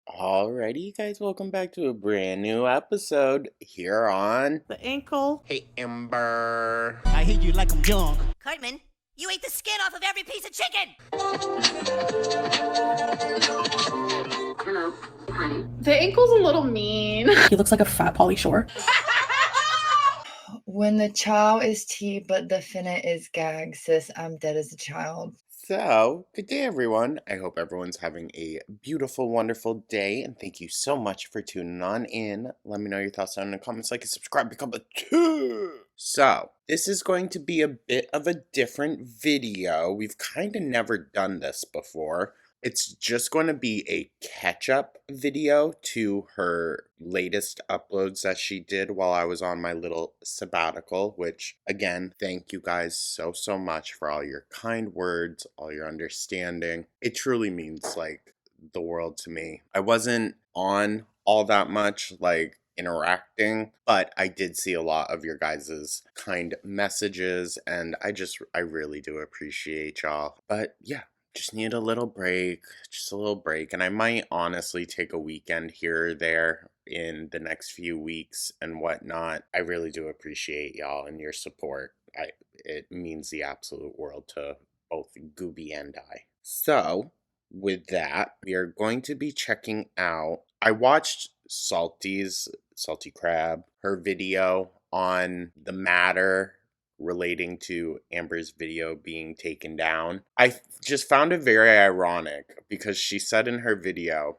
Alrighty, you guys, welcome back to a brand new episode here on The ankle. Hey Ember. I hate you like I'm young. Cartman, you ate the skin off of every piece of chicken! The ankle's a little mean. He looks like a fat Pauly Shore. When the chow is tea, but the finna is gag, sis, I'm dead as a child. So, good day everyone. I hope everyone's having a beautiful, wonderful day, and thank you so much for tuning on in. Let me know your thoughts down in the comments, like and subscribe, become a two. So, this is going to be a bit of a different video. We've kind of never done this before. It's just going to be a catch-up video to her latest uploads that she did while I was on my little sabbatical, which, again, thank you guys so much for all your kind words, all your understanding. It truly means, like, the world to me. I wasn't on all that much, like, interacting, but I did see a lot of your guys' kind messages, and I really do appreciate y'all. But, yeah. Just need a little break, and I might honestly take a weekend here or there in the next few weeks and whatnot. I really do appreciate y'all and your support. It means the absolute world to both Gooby and I. So, with that, we are going to be checking out, I watched Salty Crab, her video on the matter relating to Amber's video being taken down. I just found it very ironic because she said in her video,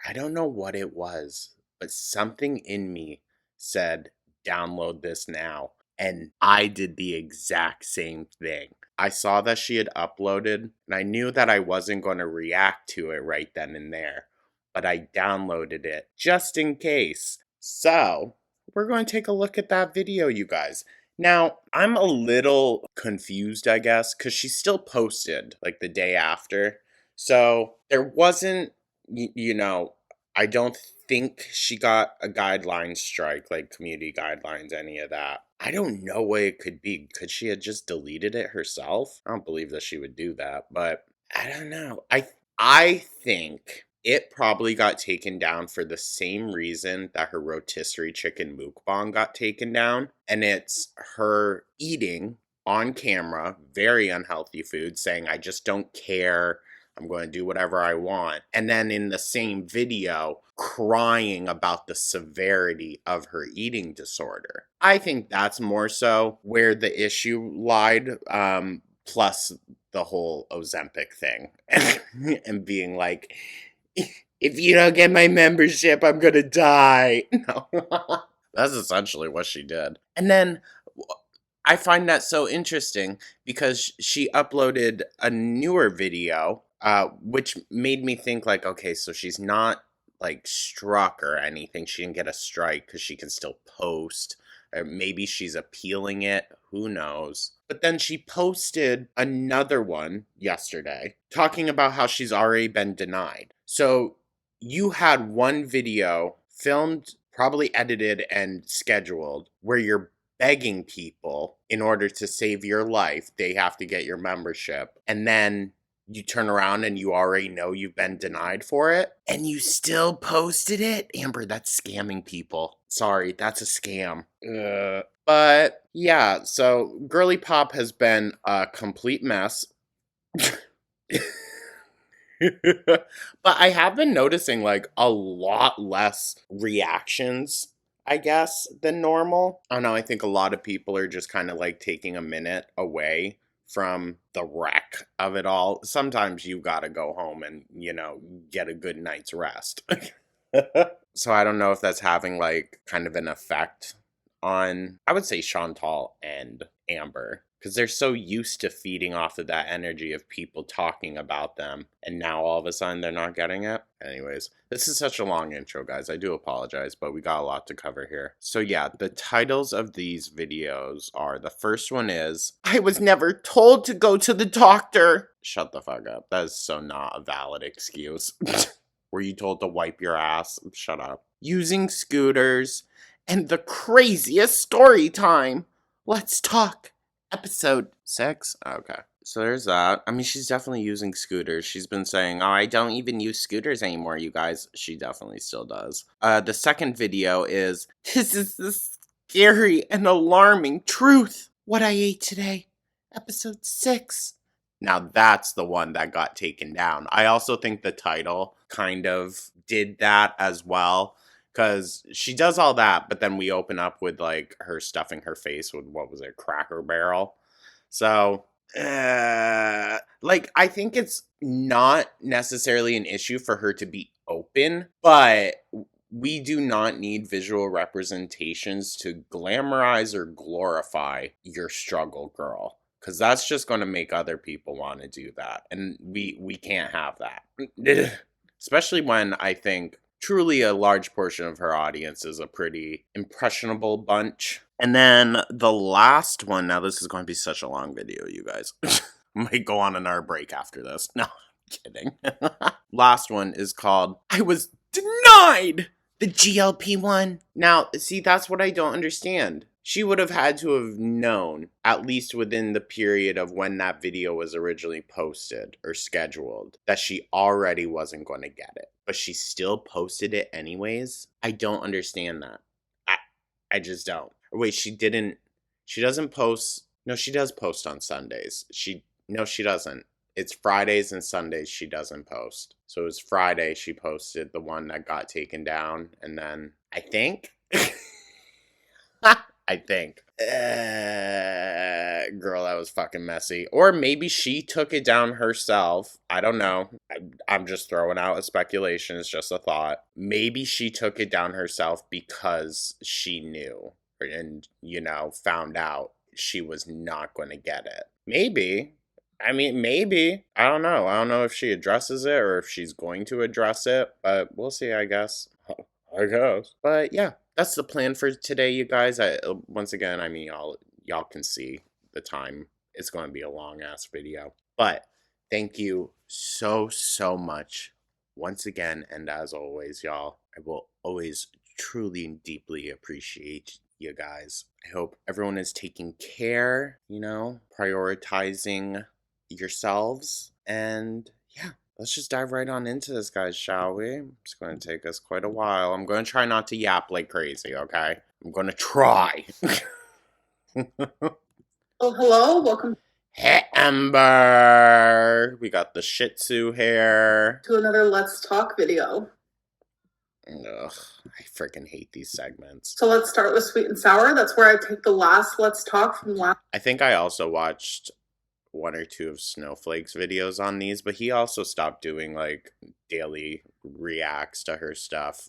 I don't know what it was, but something in me said, download this now. And I did the exact same thing. I saw that she had uploaded, and I knew that I wasn't going to react to it right then and there, but I downloaded it just in case. So, we're going to take a look at that video, you guys. Now, I'm a little confused, I guess, because she still posted, like, the day after. So, there wasn't, I don't think she got a guideline strike, like community guidelines, any of that. I don't know what it could be. Could she have just deleted it herself? I don't believe that she would do that, but I don't know. I think it probably got taken down for the same reason that her rotisserie chicken mukbang got taken down. And it's her eating on camera very unhealthy food, saying, I just don't care. I'm going to do whatever I want. And then in the same video, crying about the severity of her eating disorder. I think that's more so where the issue lied, plus the whole Ozempic thing. And being like, if you don't get my membership, I'm gonna die. No. That's essentially what she did. And then I find that so interesting because she uploaded a newer video, which made me think like, okay, so she's not like struck or anything. She didn't get a strike because she can still post. Or maybe she's appealing it. Who knows? But then she posted another one yesterday talking about how she's already been denied. So you had one video filmed, probably edited and scheduled, where you're begging people in order to save your life, they have to get your membership. And then you turn around and you already know you've been denied for it, and you still posted it? Amber, that's scamming people. Sorry, that's a scam. But yeah, so Girly Pop has been a complete mess. But I have been noticing like a lot less reactions, I guess, than normal. I don't know, I think a lot of people are just kind of like taking a minute away from the wreck of it all. Sometimes you gotta go home and, get a good night's rest. So I don't know if that's having like kind of an effect on, I would say, Chantal and Amber, because they're so used to feeding off of that energy of people talking about them, and now all of a sudden they're not getting it. Anyways, this is such a long intro, guys. I do apologize, but we got a lot to cover here. So yeah, the titles of these videos are, the first one is, I was never told to go to the doctor. Shut the fuck up. That is so not a valid excuse. Were you told to wipe your ass? Shut up. Using scooters. And the craziest story time. Let's talk. Episode 6? Okay. So there's that. I mean, she's definitely using scooters. She's been saying, "Oh, I don't even use scooters anymore, you guys." She definitely still does. The second video is, "This is the scary and alarming truth. What I ate today." Episode 6. Now that's the one that got taken down. I also think the title kind of did that as well. Because she does all that, but then we open up with, like, her stuffing her face with, what was it, Cracker Barrel. So, like, I think it's not necessarily an issue for her to be open, but we do not need visual representations to glamorize or glorify your struggle, girl. Because that's just going to make other people want to do that. And we can't have that. Especially when I think truly a large portion of her audience is a pretty impressionable bunch. And then the last one, now this is going to be such a long video, you guys. I might go on another break after this. No, I'm kidding. Last one is called, "I was denied the GLP-1. Now, see, that's what I don't understand. She would have had to have known, at least within the period of when that video was originally posted or scheduled, that she already wasn't going to get it. But she still posted it anyways? I don't understand that. I just don't. Wait, she doesn't post. No, she does post on Sundays. No, she doesn't. It's Fridays and Sundays she doesn't post. So it was Friday she posted the one that got taken down. And then, I think... I think. Girl, that was fucking messy. Or maybe she took it down herself. I don't know. I'm just throwing out a speculation. It's just a thought. Maybe she took it down herself because she knew and, found out she was not going to get it. Maybe. I mean, maybe. I don't know. I don't know if she addresses it or if she's going to address it, but we'll see, I guess. I guess. But yeah, that's the plan for today, you guys. Once again, I mean, y'all can see the time. It's going to be a long-ass video. But thank you so much once again, and as always, y'all. I will always truly and deeply appreciate you guys. I hope everyone is taking care, prioritizing yourselves, and yeah. Let's just dive right on into this, guys, shall we? It's going to take us quite a while. I'm going to try not to yap like crazy, okay? I'm going to try. Oh, hello. Welcome Hey, Ember. We got the Shih Tzu here. to another Let's Talk video. Ugh, I freaking hate these segments. So let's start with Sweet and Sour. That's where I take the last Let's Talk from last. I think I also watched one or two of Snowflake's videos on these, but he also stopped doing like daily reacts to her stuff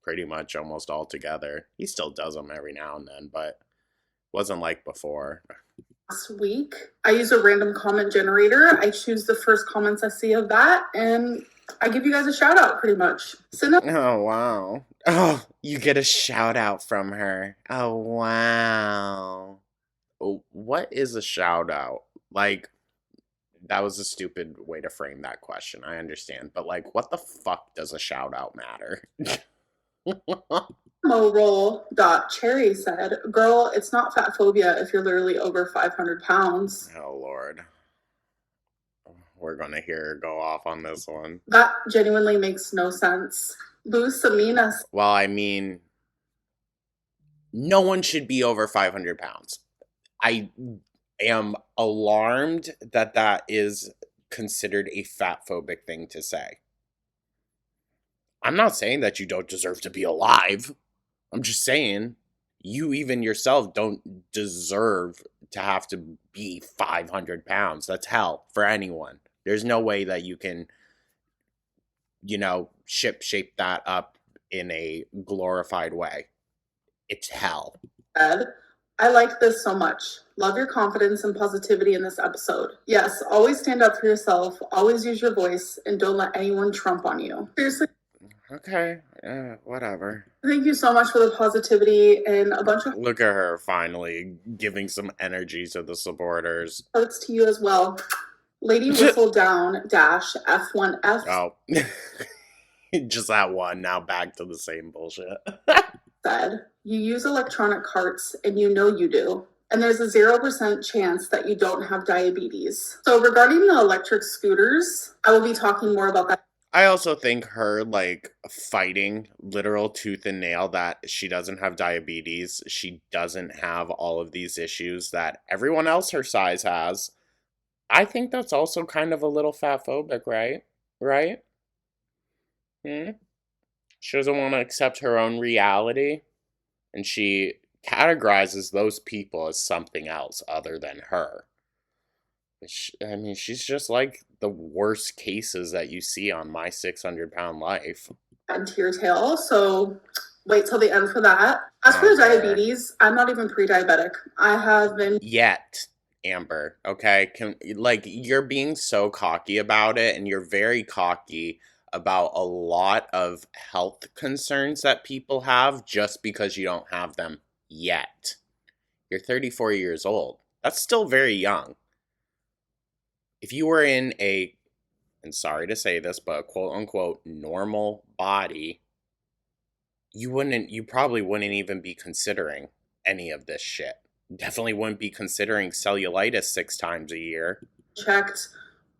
pretty much almost altogether. He still does them every now and then, but wasn't like before. Last week, I use a random comment generator. I choose the first comments I see of that, and I give you guys a shout out pretty much. Oh, wow. Oh, you get a shout out from her. Oh, wow. Oh, what is a shout out? Like, that was a stupid way to frame that question. I understand. But, like, what the fuck does a shout out matter? Roll.cherry said, "Girl, it's not fat phobia if you're literally over 500 pounds. Oh, Lord. We're going to hear her go off on this one. That genuinely makes no sense. Lou Samina. Well, I mean, no one should be over 500 pounds. I am alarmed that that is considered a fat phobic thing to say. I'm not saying that you don't deserve to be alive. I'm just saying you even yourself don't deserve to have to be 500 pounds. That's hell for anyone. There's no way that you can, shape that up in a glorified way. It's hell. I like this so much. Love your confidence and positivity in this episode. Yes, always stand up for yourself, always use your voice, and don't let anyone trump on you. Seriously. Okay, whatever. Thank you so much for the positivity and a bunch of Look at her finally giving some energy to the supporters. hearts to you as well. Lady Whistle Down dash F1F Oh, just that one. Now back to the same bullshit. said, "You use electronic carts and you know you do. And there's a 0% chance that you don't have diabetes. So regarding the electric scooters, I will be talking more about that. I also think her, like, fighting literal tooth and nail that she doesn't have diabetes, she doesn't have all of these issues that everyone else her size has. I think that's also kind of a little fat phobic, right? Right? Hmm? She doesn't want to accept her own reality, and she categorizes those people as something else other than her. I mean, she's just like the worst cases that you see on My 600-Pound Life. To your tail, so wait till the end for that. As for the diabetes, I'm not even pre-diabetic. I have been Yet, Amber, okay? Like, you're being so cocky about it, and you're very cocky about a lot of health concerns that people have just because you don't have them yet. You're 34 years old. That's still very young. If you were in a, and sorry to say this, but a quote unquote normal body, you probably wouldn't even be considering any of this shit. Definitely wouldn't be considering cellulitis 6 times a year. checked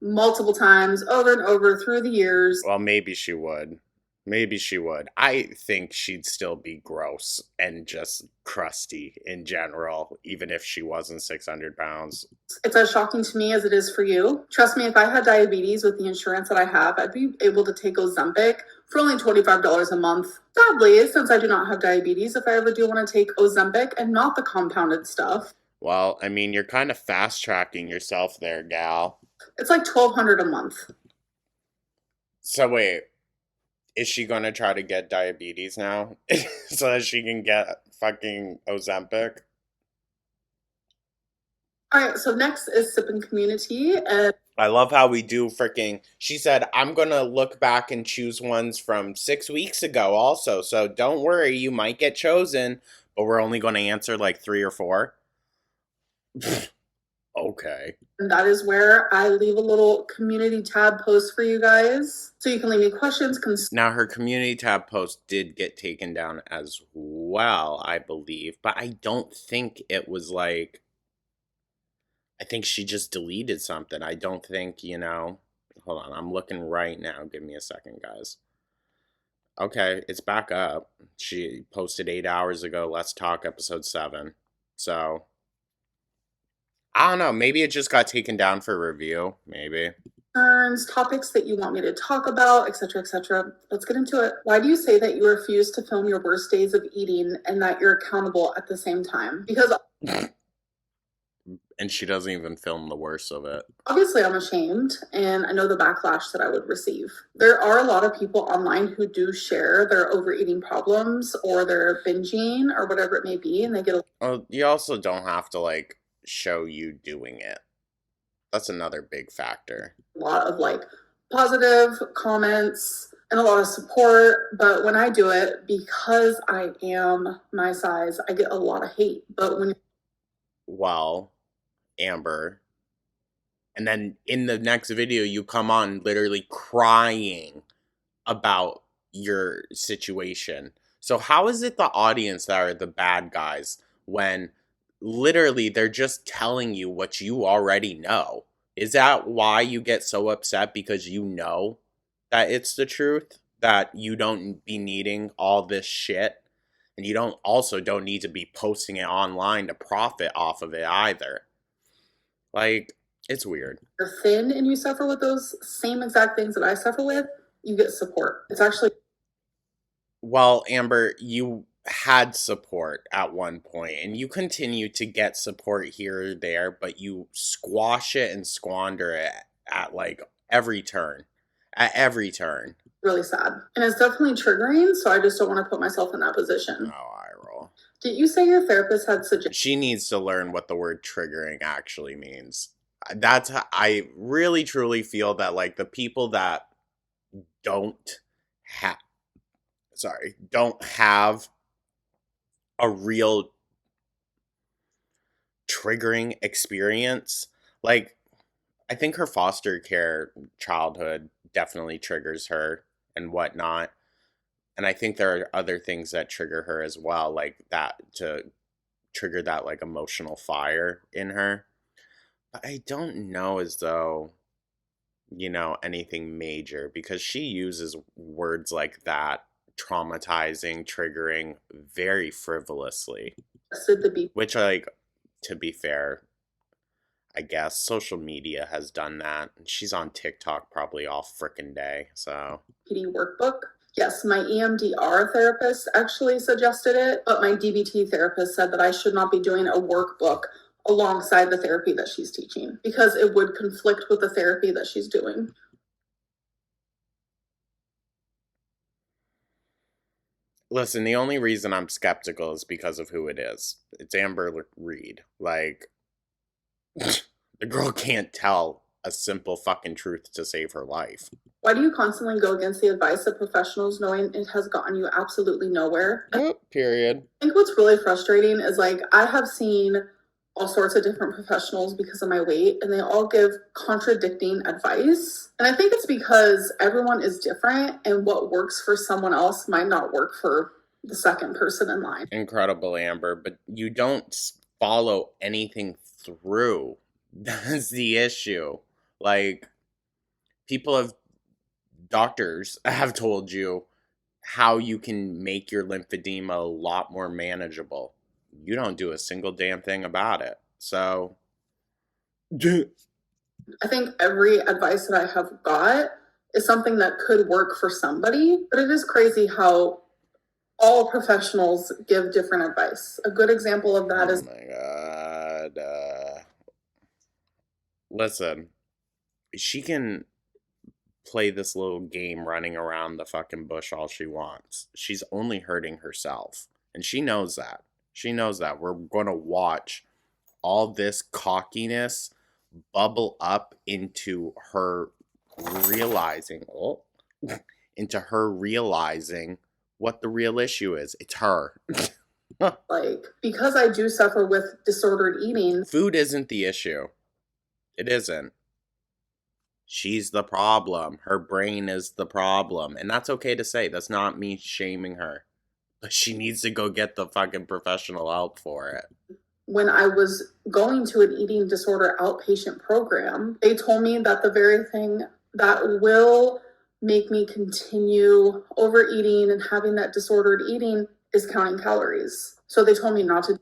multiple times over and over through the years. Well, maybe she would. Maybe she would. I think she'd still be gross and just crusty in general, even if she wasn't 600 pounds. It's as shocking to me as it is for you. Trust me, if I had diabetes with the insurance that I have, I'd be able to take Ozempic for only $25 a month. Sadly, since I do not have diabetes, if I ever do want to take Ozempic and not the compounded stuff. Well, I mean, you're kind of fast-tracking yourself there, gal. It's like $1,200 a month. So wait, is she gonna try to get diabetes now so that she can get fucking Ozempic? All right, so next is Sippin' Community. And I love how we do freaking. She said, I'm gonna look back and choose ones from 6 weeks ago also. So don't worry, you might get chosen, but we're only gonna answer like 3 or 4. Okay. that is where I leave a little community tab post for you guys. So you can leave me questions, Now, her community tab post did get taken down as well, I believe. But I don't think it was like. I think she just deleted something. I don't think, Hold on, I'm looking right now. Give me a second, guys. Okay, it's back up. She posted 8 hours ago. Let's Talk episode 7. So, I don't know. Maybe it just got taken down for review. Maybe. concerns, topics that you want me to talk about, etc., etc. Let's get into it. Why do you say that you refuse to film your worst days of eating and that you're accountable at the same time? Because and she doesn't even film the worst of it. obviously I'm ashamed and I know the backlash that I would receive. There are a lot of people online who do share their overeating problems or their binging or whatever it may be, and they get You also don't have to, like, show you doing it. That's another big factor. a lot of like positive comments and a lot of support, but when I do it, because I am my size, I get a lot of hate. But when Well, Amber, and then in the next video you come on literally crying about your situation. So how is it the audience that are the bad guys when literally they're just telling you what you already know? Is that why you get so upset, because you know that it's the truth, that you don't be needing all this shit, and you don't need to be posting it online to profit off of it either? Like, it's weird. you're thin and you suffer with those same exact things that I suffer with, you get support. It's actually Well, Amber, you had support at one point, and you continue to get support here or there, but you squash it and squander it at like every turn. At every turn. really sad. And it's definitely triggering, so I just don't want to put myself in that position. Oh, I roll. Did you say your therapist had suggested? She needs to learn what the word triggering actually means. That's how I really truly feel that, like, the people that don't have don't have a real triggering experience. Like, I think her foster care childhood definitely triggers her and whatnot. And I think there are other things that trigger her as well, like that, to triggered that like emotional fire in her. But I don't know as though, anything major, because she uses words like that, traumatizing, triggering, very frivolously. Which, like, to be fair, I guess social media has done that. She's on TikTok probably all frickin' day, so. PD workbook. Yes, my EMDR therapist actually suggested it, but my DBT therapist said that I should not be doing a workbook alongside the therapy that she's teaching because it would conflict with the therapy that she's doing. Listen, the only reason I'm skeptical is because of who it is. It's Amber Reed. Like, the girl can't tell a simple fucking truth to save her life. Why do you constantly go against the advice of professionals knowing it has gotten you absolutely nowhere? Period. I think what's really frustrating is like I have seen all sorts of different professionals because of my weight, and they all give contradicting advice. And I think it's because everyone is different, and what works for someone else might not work for the second person in line. Incredible, Amber, but you don't follow anything through. That's the issue. Like, doctors have told you how you can make your lymphedema a lot more manageable. You don't do a single damn thing about it. So, I think every advice that I have got is something that could work for somebody, but it is crazy how all professionals give different advice. A good example of that is. Oh my god. Listen, she can play this little game running around the fucking bush all she wants. She's only hurting herself. And she knows that. She knows that. We're going to watch all this cockiness bubble up into her realizing what the real issue is. It's her. Like, because I do suffer with disordered eating. Food isn't the issue. It isn't. She's the problem. Her brain is the problem. And that's okay to say. That's not me shaming her. But she needs to go get the fucking professional help for it. When I was going to an eating disorder outpatient program, they told me that the very thing that will make me continue overeating and having that disordered eating is counting calories. So they told me not to.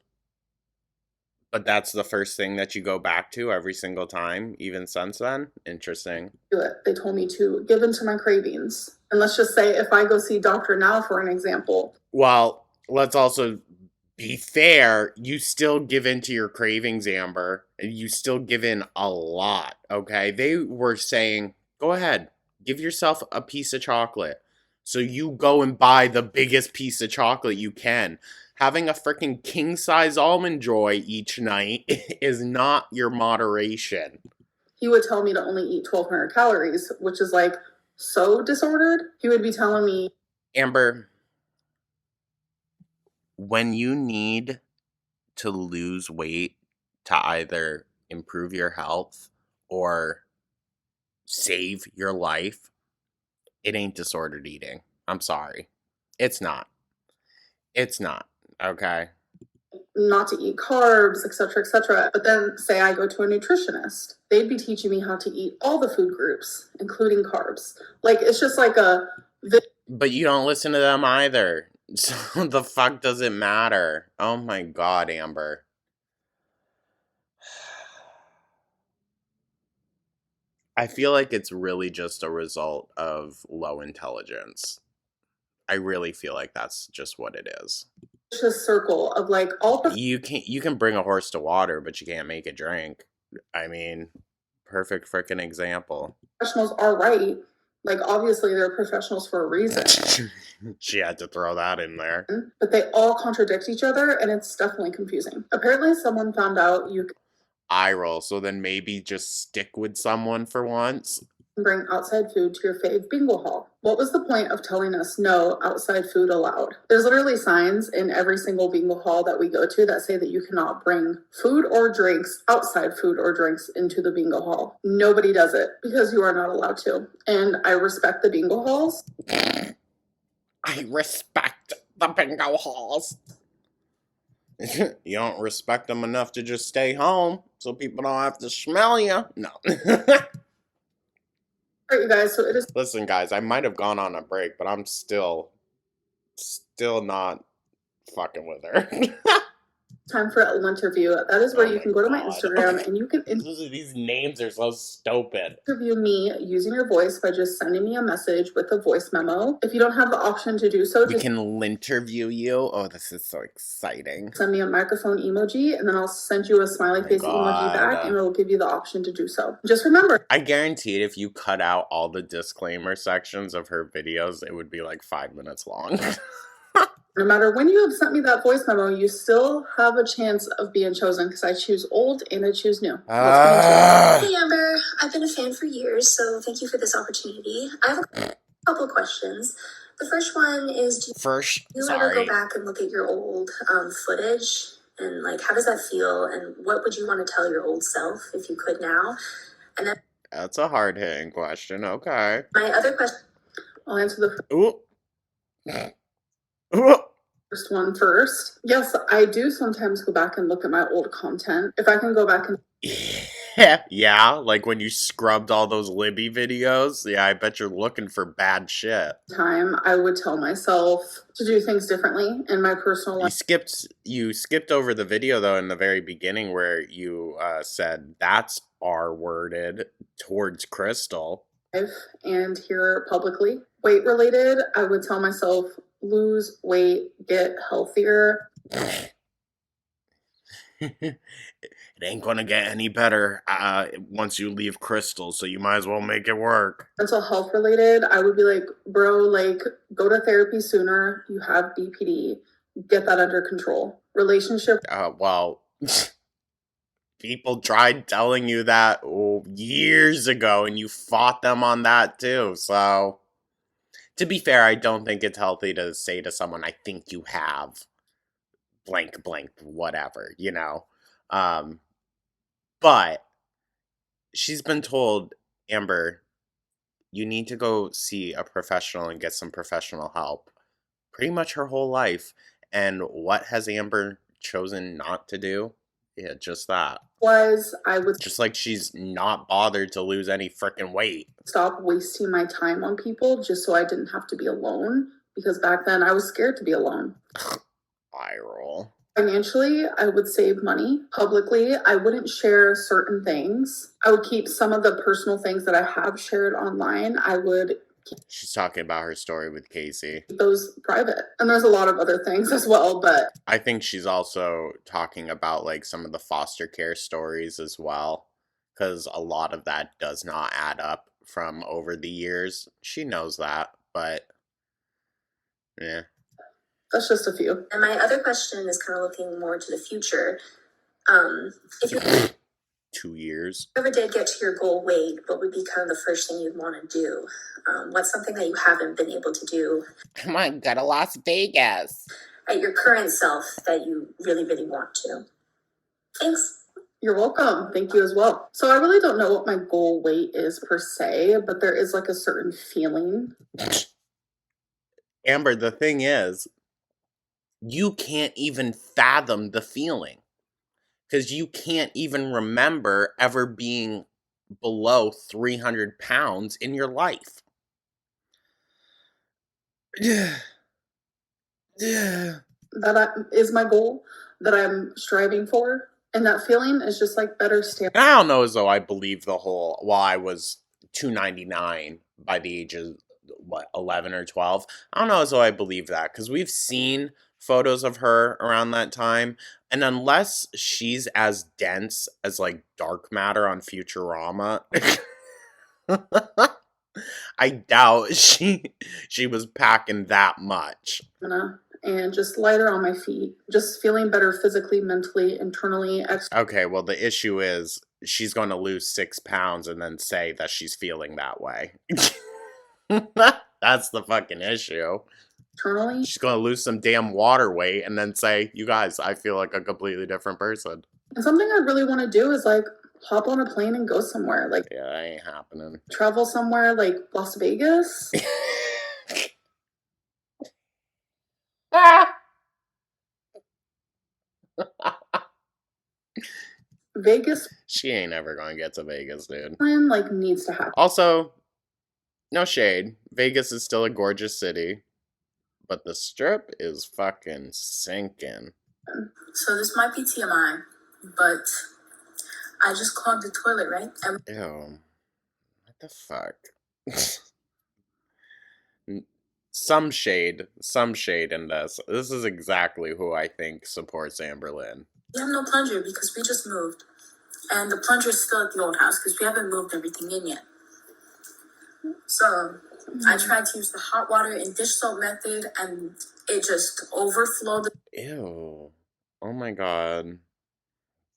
But that's the first thing that you go back to every single time, even since then? Interesting. Do it. They told me to give in to my cravings. And let's just say if I go see Dr. Now, for an example. Well, let's also be fair. You still give in to your cravings, Amber. And you still give in a lot, okay? They were saying, go ahead, give yourself a piece of chocolate. So you go and buy the biggest piece of chocolate you can. Having a freaking king-size Almond Joy each night is not your moderation. He would tell me to only eat 1,200 calories, which is like so disordered. He would be telling me, Amber, when you need to lose weight to either improve your health or save your life, it ain't disordered eating. I'm sorry. It's not. It's not. Okay? not to eat carbs, etc., etc. But then say I go to a nutritionist, they'd be teaching me how to eat all the food groups, including carbs. Like, it's just like a... But you don't listen to them either. So the fuck does it matter? Oh my god, Amber. I feel like it's really just a result of low intelligence. I really feel like that's just what it is. vicious circle of like all You can bring a horse to water, but you can't make it drink. I mean, perfect freaking example. professionals are right. Like, obviously they're professionals for a reason. She had to throw that in there. But they all contradict each other, and it's definitely confusing. Apparently someone found out you Eye roll. So then maybe just stick with someone for once. can bring outside food to your fave bingo hall. What was the point of telling us no outside food allowed? There's literally signs in every single bingo hall that we go to that say that you cannot bring food or drinks, outside food or drinks, into the bingo hall. Nobody does it because you are not allowed to. And I respect the bingo halls. I respect the bingo halls. You don't respect them enough to just stay home so people don't have to smell you. No. Alright, you guys, so it is Listen, guys, I might have gone on a break, but I'm still not fucking with her. time for a interview. That is where Oh you my can go to my God. Instagram and you can These names are so stupid. interview me using your voice by just sending me a message with a voice memo. If you don't have the option to do so, We just can interview you. Oh, this is so exciting. send me a microphone emoji and then I'll send you a smiley my face emoji back God. and it'll give you the option to do so. Just remember, I guarantee it, if you cut out all the disclaimer sections of her videos, it would be like 5 minutes long. no matter when you have sent me that voice memo, you still have a chance of being chosen because I choose old and I choose new. Hey Amber, I've been a fan for years, so thank you for this opportunity. I have a couple questions. The first one is, do you ever go back and look at your old footage? And like, how does that feel? And what would you want to tell your old self if you could now? And then That's a hard-hitting question. Okay. my other question, I'll answer the Ooh. Ooh. first one first. Yes, I do sometimes go back and look at my old content. If I can go back and Yeah, like when you scrubbed all those Libby videos. Yeah, I bet you're looking for bad shit. time, I would tell myself to do things differently in my personal life. You skipped over the video though in the very beginning where you said that's R-worded towards Crystal. And here publicly. Weight related, I would tell myself lose weight, get healthier. It ain't gonna get any better once you leave Crystal, so you might as well make it work. Mental health related, I would be like, bro, like go to therapy sooner. You have BPD. Get that under control. Relationship. Well, people tried telling you that years ago, and you fought them on that too. So, to be fair, I don't think it's healthy to say to someone, "I think you have blank, blank, whatever," you know. But she's been told, Amber, you need to go see a professional and get some professional help pretty much her whole life. And what has Amber chosen not to do? Yeah, just that. I would Just like she's not bothered to lose any freaking weight. stop wasting my time on people just so I didn't have to be alone. Because back then I was scared to be alone. Eye roll. Financially, I would save money. Publicly, I wouldn't share certain things. I would keep some of the personal things that I have shared online. I would She's talking about her story with Casey. keep those private. And there's a lot of other things as well, but I think she's also talking about like some of the foster care stories as well, because a lot of that does not add up from over the years. She knows that, but yeah. that's just a few. And my other question is kind of looking more to the future. If you 2 years. ever did get to your goal weight, what would be kind of the first thing you'd want to do? What's something that you haven't been able to do Come on, go to Las Vegas. at your current self that you really, really want to? Thanks. You're welcome. Thank you as well. So I really don't know what my goal weight is per se, but there is like a certain feeling. Amber, the thing is, you can't even fathom the feeling. Because you can't even remember ever being below 300 pounds in your life. Yeah. Is my goal that I'm striving for. And that feeling is just like better stamina. I don't know as though I believe the whole, well, I was 299 by the age of, 11 or 12. I don't know as though I believe that, because we've seen photos of her around that time, and unless she's as dense as, like, dark matter on Futurama, I doubt she was packing that much. And just lighter on my feet. Just feeling better physically, mentally, internally. Okay, well, the issue is she's going to lose 6 pounds and then say that she's feeling that way. That's the fucking issue. Internally. She's going to lose some damn water weight and then say, you guys, I feel like a completely different person. And something I really want to do is like hop on a plane and go somewhere. Like, yeah, that ain't happening. Travel somewhere like Las Vegas. Vegas She ain't ever gonna get to Vegas, dude. plan, like, needs to happen. Also, no shade. Vegas is still a gorgeous city, but the Strip is fucking sinking. So this might be TMI, but I just clogged the toilet, right? Ew. What the fuck? Some shade in this. This is exactly who I think supports Amberlynn. We have no plunger because we just moved. And the plunger is still at the old house because we haven't moved everything in yet. So I tried to use the hot water and dish soap method and it just overflowed. Ew. Oh my god.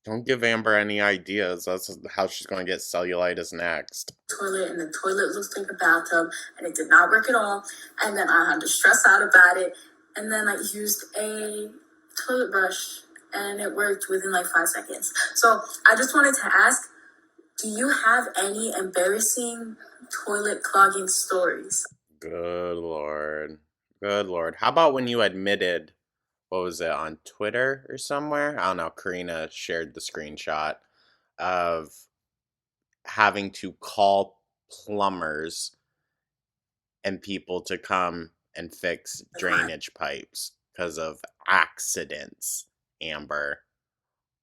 Don't give Amber any ideas. That's how she's going to get cellulitis next. Toilet, and the toilet looks like a bathtub, and it did not work at all. And then I had to stress out about it. And then I used a toilet brush, and it worked within like 5 seconds. So I just wanted to ask, do you have any embarrassing toilet clogging stories? Good lord. Good lord. How about when you admitted, what was it, on Twitter or somewhere? I don't know. Karina shared the screenshot of having to call plumbers and people to come and fix drainage pipes because of accidents. Amber.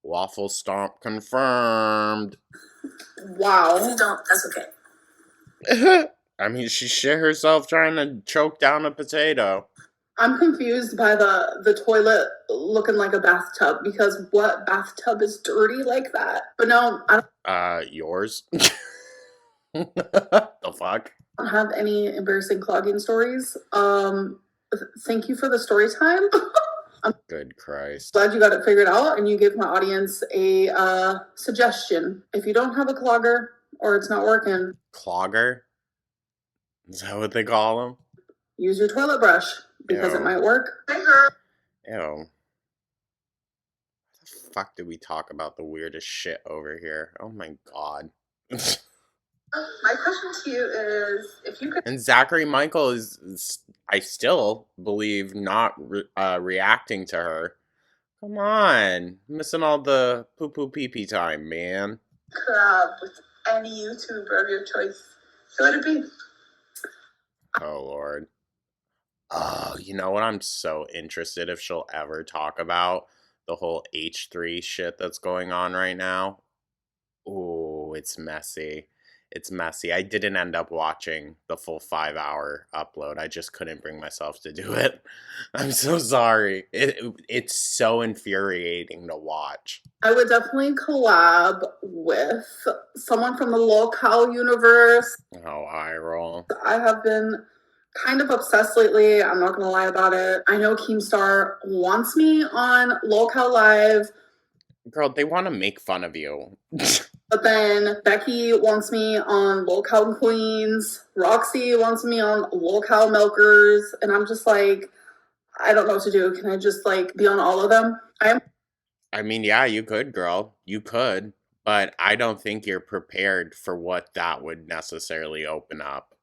Waffle stomp confirmed. Wow. If you don't, that's okay. I mean, she shit herself trying to choke down a potato. I'm confused by the toilet looking like a bathtub, because what bathtub is dirty like that? But no, I Yours? The fuck? don't have any embarrassing clogging stories. Thank you for the story time. I'm Good Christ. glad you got it figured out and you gave my audience a suggestion. If you don't have a clogger or it's not working, Clogger? Is that what they call them? use your toilet brush because Ew. it might work. Ew. What the fuck did we talk about the weirdest shit over here? Oh my god. My question to you is, if you could... And Zachary Michael is I still believe, not reacting to her. Come on. Missing all the poo-poo pee-pee time, man. collab with any YouTuber of your choice, who would it be? Oh, Lord. Oh, you know what? I'm so interested if she'll ever talk about the whole H3 shit that's going on right now. Ooh, it's messy. It's messy. I didn't end up watching the full 5-hour upload. I just couldn't bring myself to do it. I'm so sorry. It's so infuriating to watch. I would definitely collab with someone from the locale universe. Oh, eye roll. I have been kind of obsessed lately. I'm not gonna lie about it. I know Keemstar wants me on locale live. Girl, they want to make fun of you. But then Becky wants me on locale queens. Roxy wants me on locale milkers. And I'm just like, I don't know what to do. Can I just like be on all of them? I mean, yeah, you could, girl. You could. But I don't think you're prepared for what that would necessarily open up.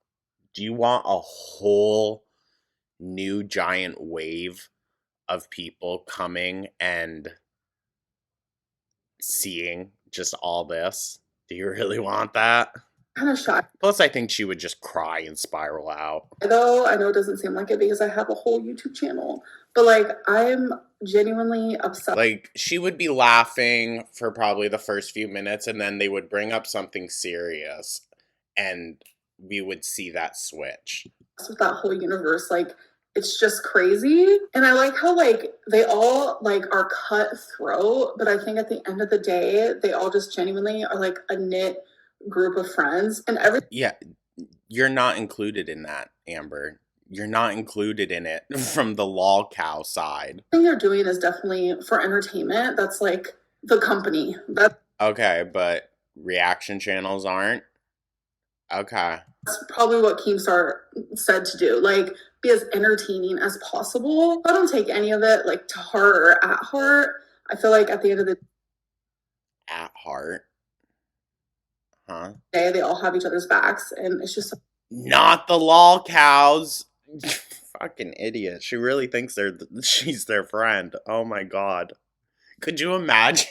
Do you want a whole new giant wave of people coming and seeing just all this? Do you really want that? kind of shy Plus, I think she would just cry and spiral out. though. I know it doesn't seem like it because I have a whole YouTube channel, but like I'm genuinely obsessed. Like, she would be laughing for probably the first few minutes, and then they would bring up something serious, and we would see that switch. With that whole universe, like it's just crazy. And I like how like they all like are cutthroat, but I think at the end of the day they all just genuinely are like a knit group of friends. And Yeah, you're not included in that, Amber. You're not included in it from the lol cow side. everything they're doing is definitely for entertainment. That's like the company. That's Okay, but reaction channels aren't? Okay. probably what Keemstar said to do. Like be as entertaining as possible. I don't take any of it like to heart or at heart. I feel like at the end of the At heart. Huh? day they all have each other's backs, and it's just Not the lol cows. Fucking idiot. She really thinks she's their friend. Oh my god. Could you imagine?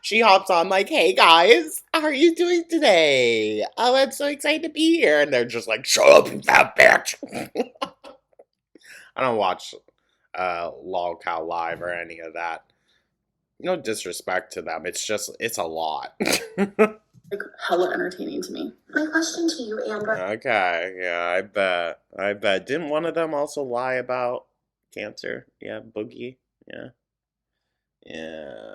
She hops on like, hey guys, how are you doing today? Oh, I'm so excited to be here. And they're just like, shut up, you fat bitch. I don't watch Lol Cow Live or any of that. No disrespect to them. It's just, it's a lot. Like hella entertaining to me. My question to you, Amber. Okay, yeah, I bet. I bet. Didn't one of them also lie about cancer? Yeah, Boogie. Yeah. Yeah.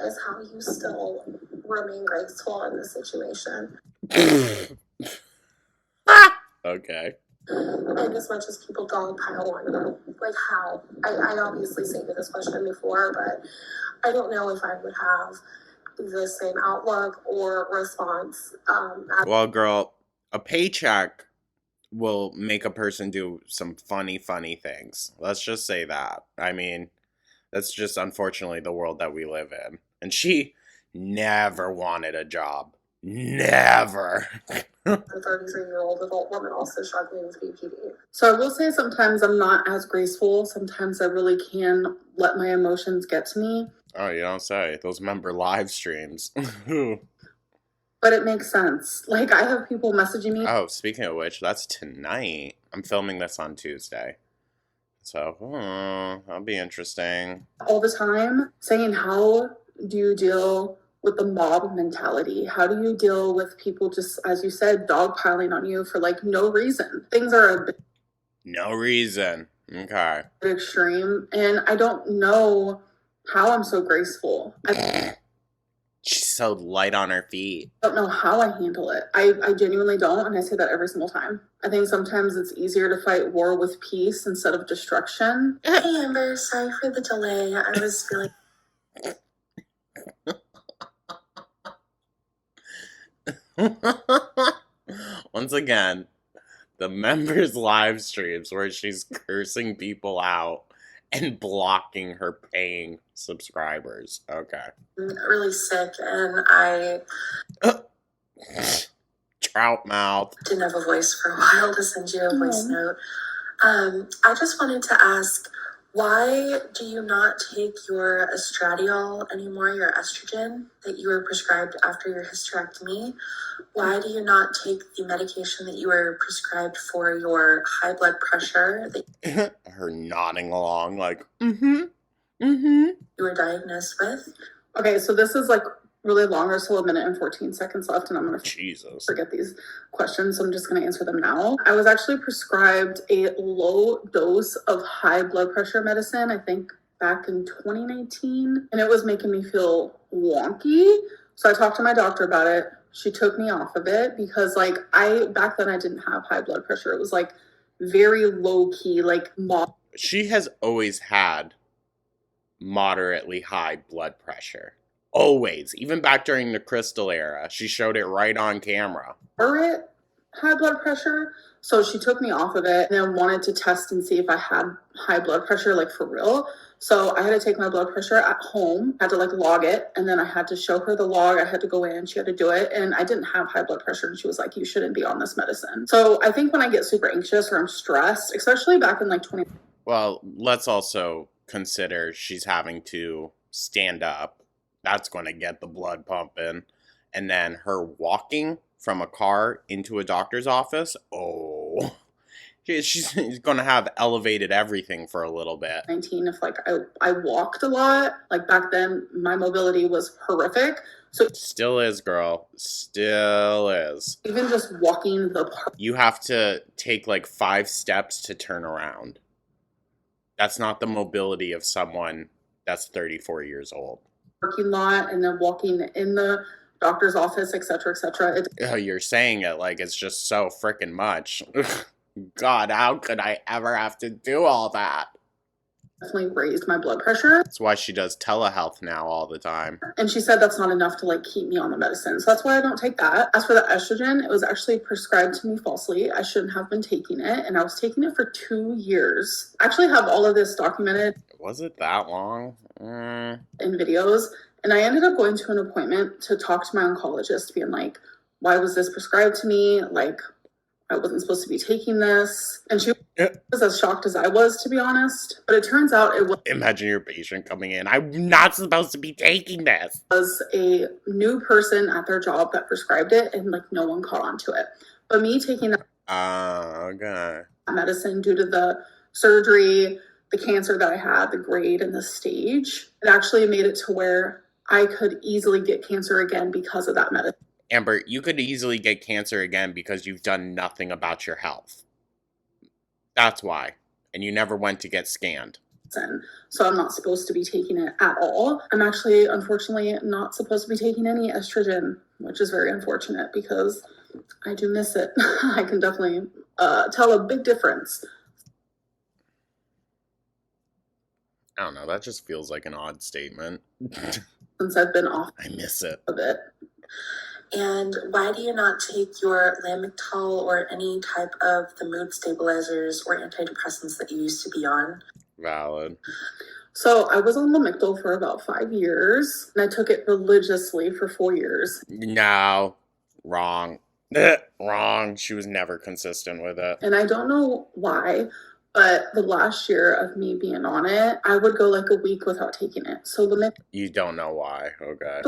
Is how you still remain graceful in this situation. Okay. And as much as people dogpile on you, like how? I obviously sent you this question before, but I don't know if I would have the same outlook or response. Well, girl, a paycheck will make a person do some funny things. Let's just say that. I mean, that's just unfortunately the world that we live in. And she never wanted a job. Never. A 33-year-old adult woman also struggling with BPD. So I will say sometimes I'm not as graceful. Sometimes I really can let my emotions get to me. Oh, you don't say. Those member live streams. But it makes sense. Like, I have people messaging me. Oh, speaking of which, that's tonight. I'm filming this on Tuesday. So, that'll be interesting. All the time saying, how do you deal with the mob mentality? How do you deal with people just, as you said, dogpiling on you for like no reason? Things are a bit No reason. Okay. extreme, and I don't know how I'm so graceful. I She's so light on her feet. don't know how I handle it. I genuinely don't, and I say that every single time. I think sometimes it's easier to fight war with peace instead of destruction. Hey Amber, sorry for the delay. I was feeling Once again, the members' live streams where she's cursing people out and blocking her paying subscribers. Okay. really sick, and I Trout mouth. didn't have a voice for a while to send you a voice note. I just wanted to ask, why do you not take your estradiol anymore, your estrogen that you were prescribed after your hysterectomy? Why do you not take the medication that you were prescribed for your high blood pressure that Her nodding along like, you were diagnosed with? Okay, so this is like really long, or so a minute and 14 seconds left, and I'm going to Jesus. forget these questions, so I'm just going to answer them now. I was actually prescribed a low dose of high blood pressure medicine, I think back in 2019, and it was making me feel wonky. So I talked to my doctor about it. She took me off of it because back then I didn't have high blood pressure. It was like very low key, like She has always had moderately high blood pressure. Always. Even back during the Crystal era. She showed it right on camera. moderate high blood pressure. So she took me off of it and then wanted to test and see if I had high blood pressure, like for real. So I had to take my blood pressure at home, had to like log it, and then I had to show her the log. I had to go in, she had to do it, and I didn't have high blood pressure, and she was like, you shouldn't be on this medicine. So I think when I get super anxious or I'm stressed, especially back in like 20. Well, let's also consider she's having to stand up. That's going to get the blood pumping. And then her walking from a car into a doctor's office. Oh, she's going to have elevated everything for a little bit. 19, if like I walked a lot, like back then my mobility was horrific. So Still is, girl. Still is. even just walking the You have to take like 5 steps to turn around. That's not the mobility of someone that's 34 years old. parking lot and then walking in the doctor's office, etc., etc. It Oh, you're saying it like it's just so freaking much. God, how could I ever have to do all that? definitely raised my blood pressure. That's why she does telehealth now all the time. And she said that's not enough to like keep me on the medicine. So that's why I don't take that. As for the estrogen, it was actually prescribed to me falsely. I shouldn't have been taking it. And I was taking it for 2 years. I actually have all of this documented Was it that long? in videos. And I ended up going to an appointment to talk to my oncologist, being like, why was this prescribed to me? Like, I wasn't supposed to be taking this. And she was as shocked as I was, to be honest. But it turns out it Imagine your patient coming in. I'm not supposed to be taking this. Was a new person at their job that prescribed it, and like no one caught on to it. But me taking that Okay. medicine due to the surgery, the cancer that I had, the grade, and the stage, it actually made it to where I could easily get cancer again because of that medicine. Amber, you could easily get cancer again because you've done nothing about your health. That's why. And you never went to get scanned. So I'm not supposed to be taking it at all. I'm actually, unfortunately, not supposed to be taking any estrogen, which is very unfortunate because I do miss it. I can definitely tell a big difference. I don't know, that just feels like an odd statement. Since I've been off I miss it. of it. And why do you not take your Lamictal or any type of the mood stabilizers or antidepressants that you used to be on? Valid. So I was on Lamictal for about 5 years, and I took it religiously for 4 years. No. Wrong. Wrong. She was never consistent with it. And I don't know why, but the last year of me being on it, I would go like a week without taking it. So Lamictal, You don't know why. Okay.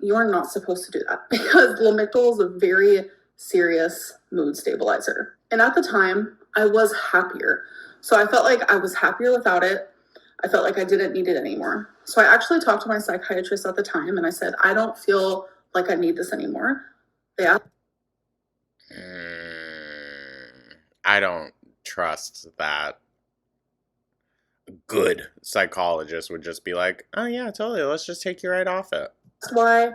you're not supposed to do that because Lamictal is a very serious mood stabilizer. And at the time, I was happier. So I felt like I was happier without it. I felt like I didn't need it anymore. So I actually talked to my psychiatrist at the time and I said, I don't feel like I need this anymore. They asked, I don't trust that. A good psychologist would just be like, oh yeah, totally, let's just take you right off it. why.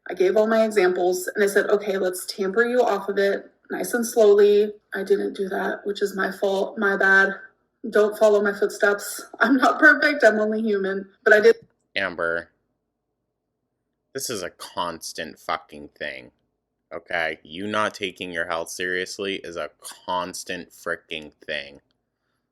I gave all my examples and I said, okay, let's tamper you off of it nice and slowly. I didn't do that, which is my fault, my bad. Don't follow my footsteps. I'm not perfect. I'm only human. But I did. Amber, this is a constant fucking thing. Okay? You not taking your health seriously is a constant freaking thing.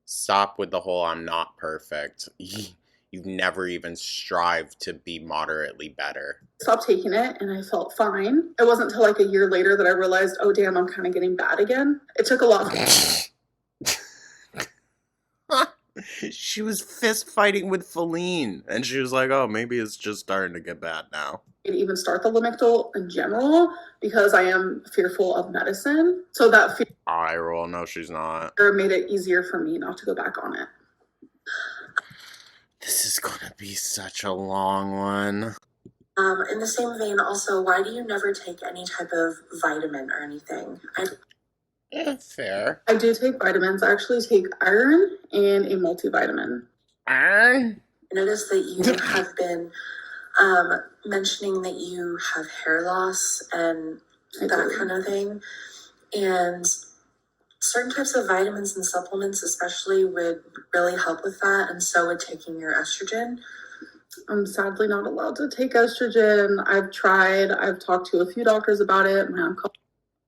Stop with the whole I'm not perfect. You've never even strived to be moderately better. Stopped taking it and I felt fine. It wasn't until like a year later that I realized, oh damn, I'm kind of getting bad again. It took a lot. She was fist fighting with Feline, and she was like, oh, maybe it's just starting to get bad now. To even start the Lamictal in general because I am fearful of medicine. So that fear I roll. No, she's not. made it easier for me not to go back on it. This is gonna be such a long one. In the same vein, also, why do you never take any type of vitamin or anything? Fair. I do take vitamins. I actually take iron and a multivitamin. Iron? I noticed that you have been mentioning that you have hair loss and that kind of thing. And certain types of vitamins and supplements especially would really help with that, and so would taking your estrogen. I'm sadly not allowed to take estrogen. I've tried. I've talked to a few doctors about it. My uncle.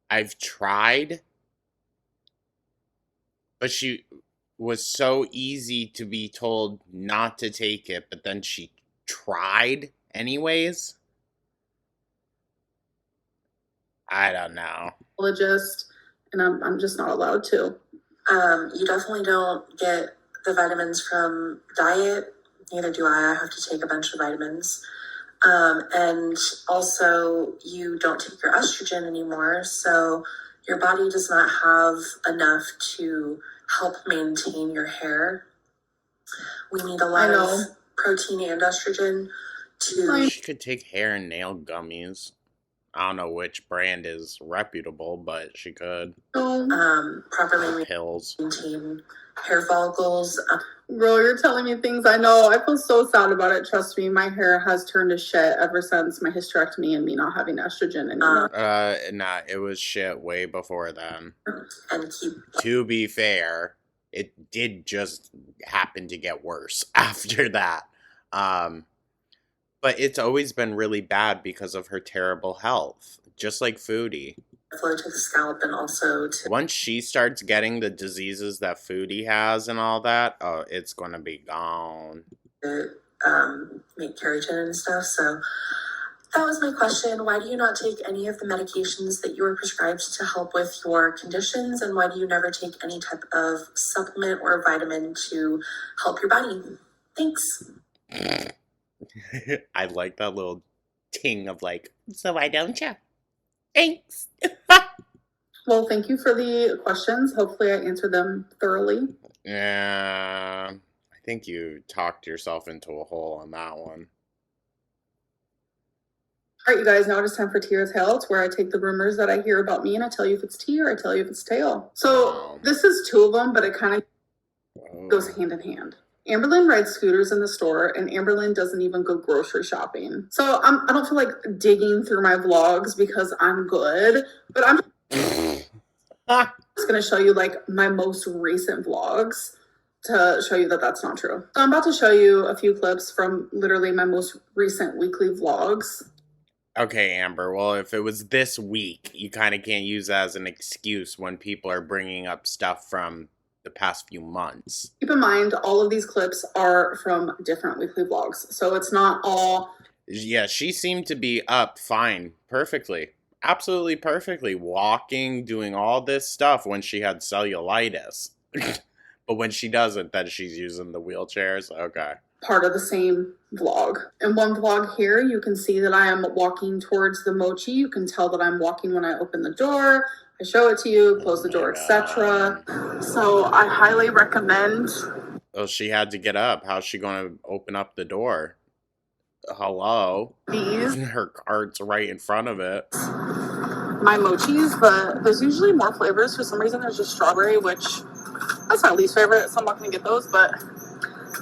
I've tried, but she was so easy to be told not to take it, but then she tried anyways. I don't know. And I'm just not allowed to. You definitely don't get the vitamins from diet. Neither do I. I have to take a bunch of vitamins. And also, you don't take your estrogen anymore, so your body does not have enough to help maintain your hair. We need a lot of protein and estrogen to... She could take hair and nail gummies. I don't know which brand is reputable, but she could. Properly Pills. maintain hair follicles. Girl, you're telling me things I know. I feel so sad about it. Trust me, my hair has turned to shit ever since my hysterectomy and me not having estrogen anymore. Nah, it was shit way before then. And keep... To be fair, it did just happen to get worse after that. But it's always been really bad because of her terrible health, just like Foodie. flow to the scalp and also to... Once she starts getting the diseases that Foodie has and all that, oh, it's gonna be gone. make keratin and stuff. So That was my question. Why do you not take any of the medications that you were prescribed to help with your conditions? And why do you never take any type of supplement or vitamin to help your body? Thanks. I like that little ting of like, so why don't you? Thanks. Well, thank you for the questions. Hopefully I answered them thoroughly. Yeah, I think you talked yourself into a hole on that one. All right, you guys, now it is time for tea or tail. It's where I take the rumors that I hear about me and I tell you if it's tea or I tell you if it's tail. So this is two of them, but it kind of goes hand in hand. Amberlynn rides scooters in the store, and Amberlynn doesn't even go grocery shopping. So I don't feel like digging through my vlogs because I'm good, but I'm just going to show you like my most recent vlogs to show you that that's not true. So I'm about to show you a few clips from literally my most recent weekly vlogs. Okay, Amber, well, if it was this week, you kind of can't use that as an excuse when people are bringing up stuff from the past few months. Keep in mind, all of these clips are from different weekly vlogs, so it's not all... Yeah, she seemed to be up fine, perfectly. Absolutely perfectly. Walking, doing all this stuff when she had cellulitis. But when she doesn't, then she's using the wheelchairs. Okay. Part of the same vlog. In one vlog here, you can see that I am walking towards the mochi. You can tell that I'm walking when I open the door. I show it to you, close the door, etc. So I highly recommend. Oh, she had to get up. How's she going to open up the door? Hello? These. Her cart's right in front of it. My mochis, but there's usually more flavors. For some reason, there's just strawberry, which that's my least favorite, so I'm not going to get those, but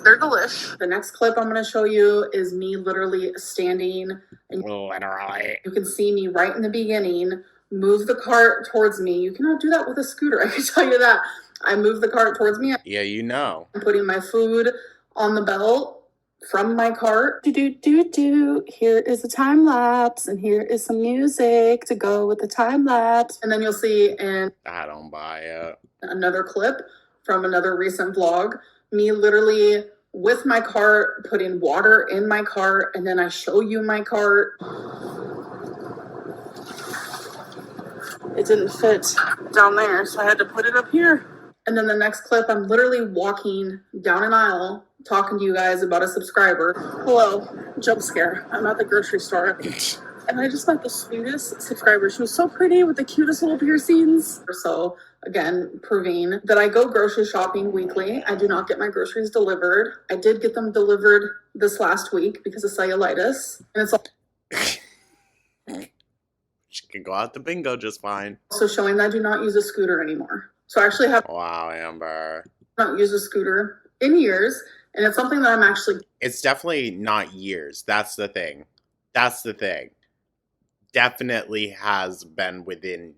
they're delish. The next clip I'm going to show you is me literally standing. And literally. You can see me right in the beginning. Move the cart towards me. You cannot do that with a scooter, I can tell you that. I move the cart towards me. Yeah, you know. I'm putting my food on the belt from my cart. Here is a time lapse, and here is some music to go with the time lapse. And then you'll see in I don't buy it. Another clip from another recent vlog, me literally with my cart, putting water in my cart, and then I show you my cart. It didn't fit down there, so I had to put it up here. And then the next clip, I'm literally walking down an aisle, talking to you guys about a subscriber. Hello, jump scare. I'm at the grocery store. And I just met the sweetest subscriber. She was so pretty with the cutest little piercings. So, again, proving that I go grocery shopping weekly. I do not get my groceries delivered. I did get them delivered this last week because of cellulitis. And it's She can go out to bingo just fine. also showing that I do not use a scooter anymore. So I actually have Wow, Amber. not used a scooter in years. And it's something that I'm actually... It's definitely not years. That's the thing. That's the thing. Definitely has been within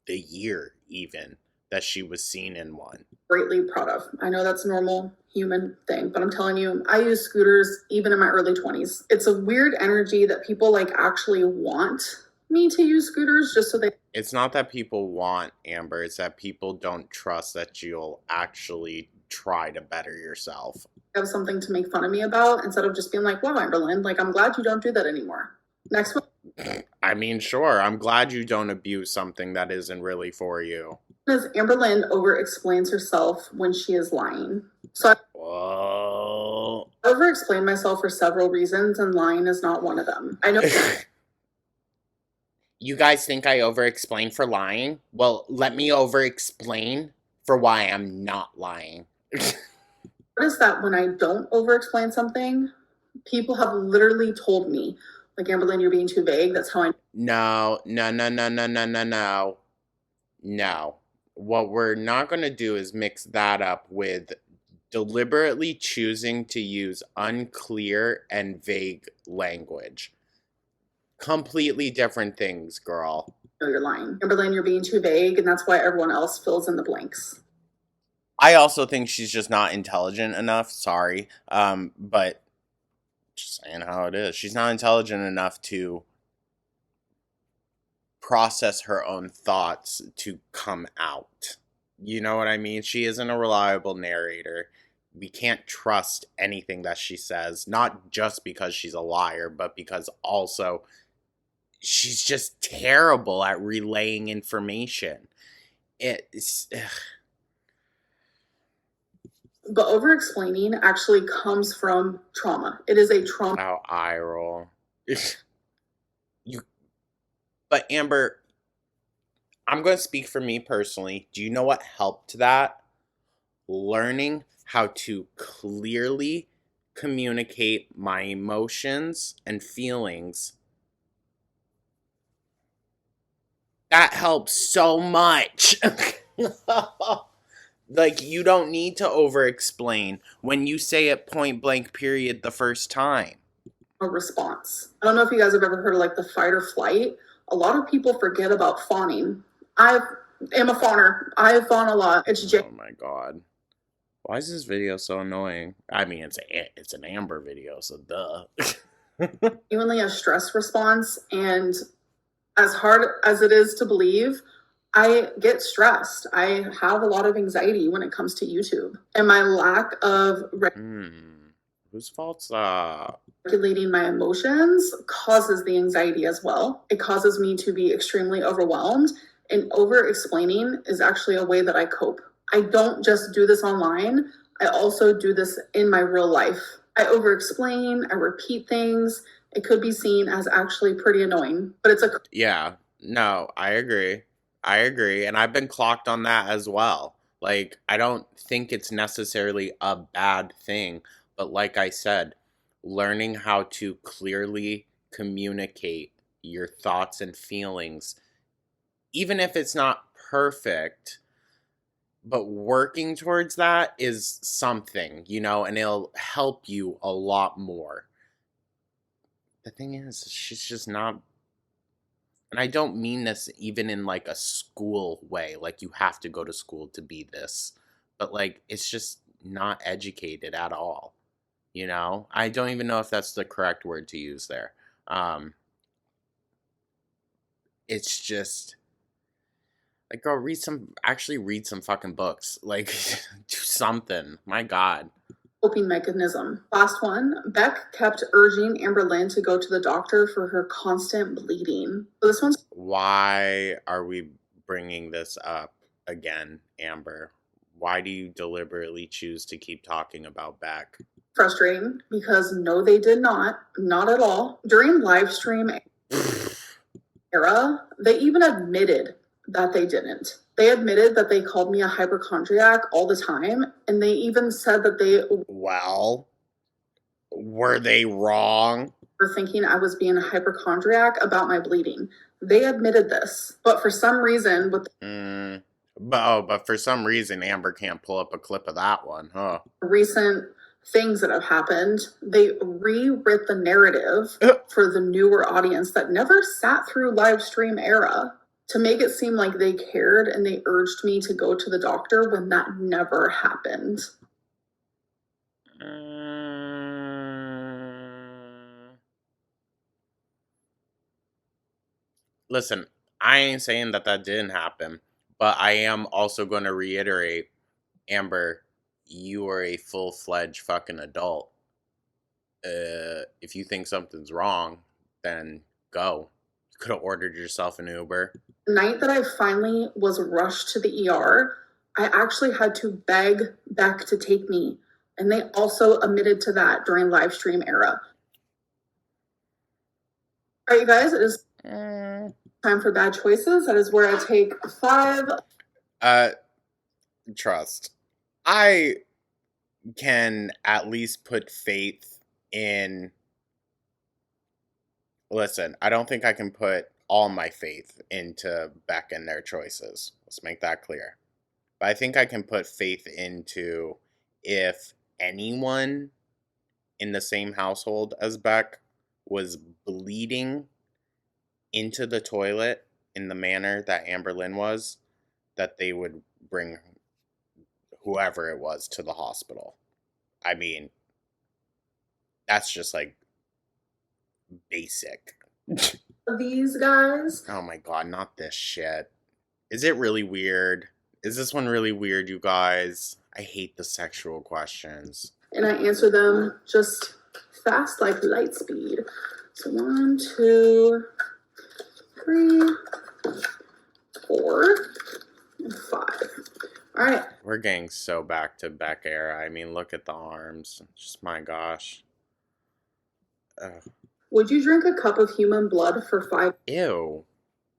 the year even that she was seen in one. Greatly proud of. I know that's a normal human thing, but I'm telling you, I use scooters even in my early 20s. It's a weird energy that people like actually want me to use scooters just so they... It's not that people want, Amber. It's that people don't trust that you'll actually try to better yourself. Have something to make fun of me about instead of just being like, wow, Amberlynn, like, I'm glad you don't do that anymore. Next one. I mean, sure. I'm glad you don't abuse something that isn't really for you. Because Amberlynn over-explains herself when she is lying. So Whoa. I over-explain myself for several reasons, and lying is not one of them. I know... You guys think I over-explain for lying? Well, let me over-explain for why I'm not lying. Notice that when I don't over-explain something, people have literally told me, like, Amberlynn, you're being too vague. That's how I... No. No. What we're not going to do is mix that up with deliberately choosing to use unclear and vague language. Completely different things, girl. know you're lying. Amberlynn, you're being too vague, and that's why everyone else fills in the blanks. I also think she's just not intelligent enough. Sorry. But just saying how it is. She's not intelligent enough to process her own thoughts to come out. You know what I mean? She isn't a reliable narrator. We can't trust anything that she says, not just because she's a liar, but because also she's just terrible at relaying information. It's But over-explaining actually comes from trauma. It is a trauma. oh, eye roll. But Amber, I'm going to speak for me personally. Do you know what helped that? Learning how to clearly communicate my emotions and feelings. That helps so much. Like, you don't need to over-explain when you say it point blank period the first time. A response. I don't know if you guys have ever heard of like the fight or flight. A lot of people forget about fawning. I am a fawner. I fawn a lot. Oh my god. Why is this video so annoying? I mean, it's an Amber video, so duh. Genuinely a stress response, and as hard as it is to believe, I get stressed. I have a lot of anxiety when it comes to YouTube, and my lack of Whose fault's that? Regulating my emotions causes the anxiety as well. It causes me to be extremely overwhelmed, and over-explaining is actually a way that I cope. I don't just do this online. I also do this in my real life. I over-explain, I repeat things. It could be seen as actually pretty annoying, but it's a... Yeah, no, I agree. And I've been clocked on that as well. Like, I don't think it's necessarily a bad thing, but like I said, learning how to clearly communicate your thoughts and feelings, even if it's not perfect, but working towards that is something, and it'll help you a lot more. The thing is, she's just not, and I don't mean this even in like a school way, like you have to go to school to be this, but like it's just not educated at all. I don't even know if that's the correct word to use there. It's just like, girl, read some fucking books. Like, do something. My God. Coping mechanism. Last one, Beck kept urging Amber Lynn to go to the doctor for her constant bleeding. So this one's... Why are we bringing this up again, Amber? Why do you deliberately choose to keep talking about Beck? Frustrating, because no, they did not at all. During live stream era, they even admitted that they didn't. They admitted that they called me a hypochondriac all the time, and they even said that they... Well, were they wrong? ...were thinking I was being a hypochondriac about my bleeding. They admitted this, but for some reason with but for some reason Amber can't pull up a clip of that one, huh? Recent things that have happened, they rewrit the narrative for the newer audience that never sat through live stream era to make it seem like they cared, and they urged me to go to the doctor when that never happened. Listen, I ain't saying that didn't happen, but I am also going to reiterate, Amber, you are a full-fledged fucking adult. If you think something's wrong, then go. You could have ordered yourself an Uber. The night that I finally was rushed to the ER, I actually had to beg Beck to take me, and they also admitted to that during live stream era. All right, you guys, it is time for bad choices. That is where I take 5. Trust. I can at least put faith in... Listen, I don't think I can put all my faith into Beck and their choices. Let's make that clear. But I think I can put faith into if anyone in the same household as Beck was bleeding into the toilet in the manner that Amber Lynn was, that they would bring whoever it was to the hospital. I mean, that's just like basic. These guys. Oh my god, not this shit. Is it really weird? Is this one really weird, you guys? I hate the sexual questions. And I answer them just fast like light speed. So 1, 2, 3, 4, and 5. All right. We're getting so back to Beck era. I mean, look at the arms. Just my gosh. Ugh. Would you drink a cup of human blood for Ew.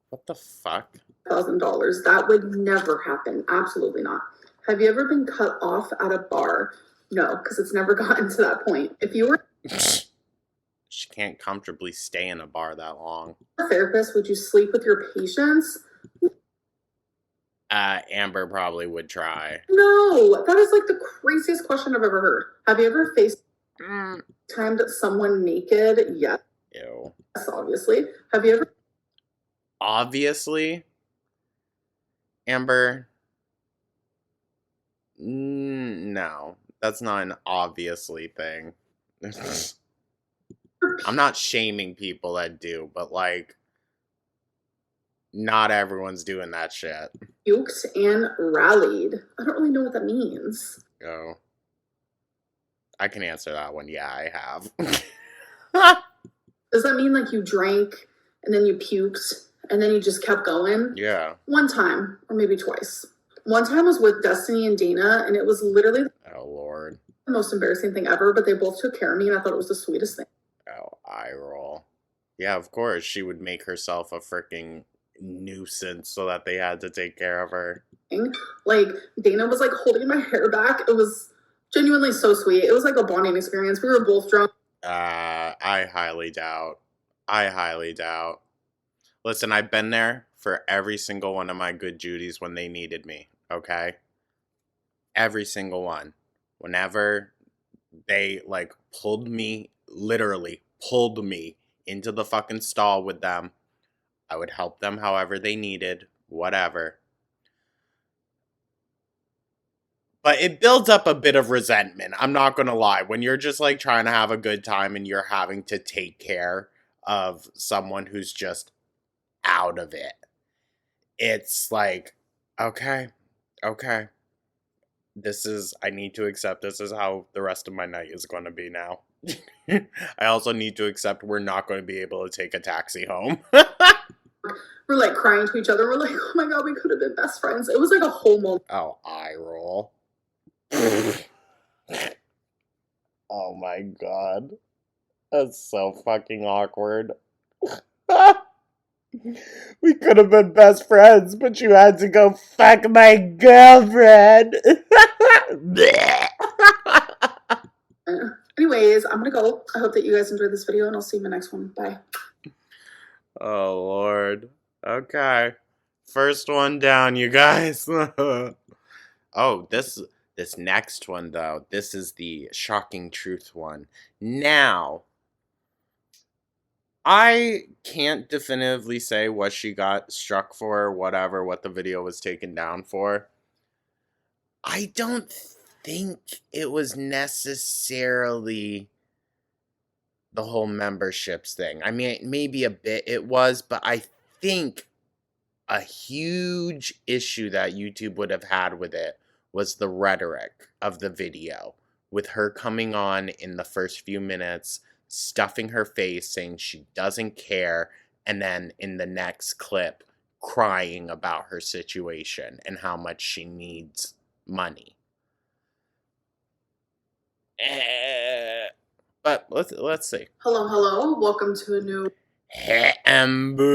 What the fuck? $5,000? That would never happen. Absolutely not. Have you ever been cut off at a bar? No, because it's never gotten to that point. If you were She can't comfortably stay in a bar that long. a therapist, would you sleep with your patients? Amber probably would try. No, that is like the craziest question I've ever heard. Have you ever FaceTimed someone naked? Yes, Ew. obviously. Have you ever Obviously? Amber? No. That's not an obviously thing. I'm not shaming people that do, but like, not everyone's doing that shit. puked and rallied? I don't really know what that means. Oh. I can answer that one. Yeah, I have. Does that mean like you drank and then you puked and then you just kept going? Yeah. One time, or maybe twice. One time was with Destiny and Dana, and it was literally Oh, Lord. the most embarrassing thing ever, but they both took care of me, and I thought it was the sweetest thing. Oh, eye roll. Yeah, of course. She would make herself a freaking nuisance so that they had to take care of her. Like, Dana was like holding my hair back. It was genuinely so sweet. It was like a bonding experience. We were both drunk. I highly doubt. Listen, I've been there for every single one of my good Judys when they needed me, okay? Every single one. Whenever they, like, literally pulled me into the fucking stall with them, I would help them however they needed, whatever. But it builds up a bit of resentment, I'm not gonna lie. When you're just, like, trying to have a good time and you're having to take care of someone who's just out of it. It's like, okay. I need to accept this is how the rest of my night is going to be now. I also need to accept we're not going to be able to take a taxi home. We're like crying to each other. We're like, oh my God, we could have been best friends. It was like a whole moment. Oh, eye roll. Oh my God. That's so fucking awkward. We could have been best friends, but you had to go fuck my girlfriend. Anyways, I'm gonna go. I hope that you guys enjoyed this video, and I'll see you in the next one. Bye. Oh, Lord. Okay. First one down, you guys. Oh, this next one, though. This is the shocking truth one. Now, I can't definitively say what she got struck for, whatever, what the video was taken down for. I don't think it was necessarily the whole memberships thing. I mean, maybe a bit it was, but I think a huge issue that YouTube would have had with it was the rhetoric of the video, with her coming on in the first few minutes, stuffing her face, saying she doesn't care, and then in the next clip, crying about her situation and how much she needs money. But let's see. Hello. Welcome to a new Amber.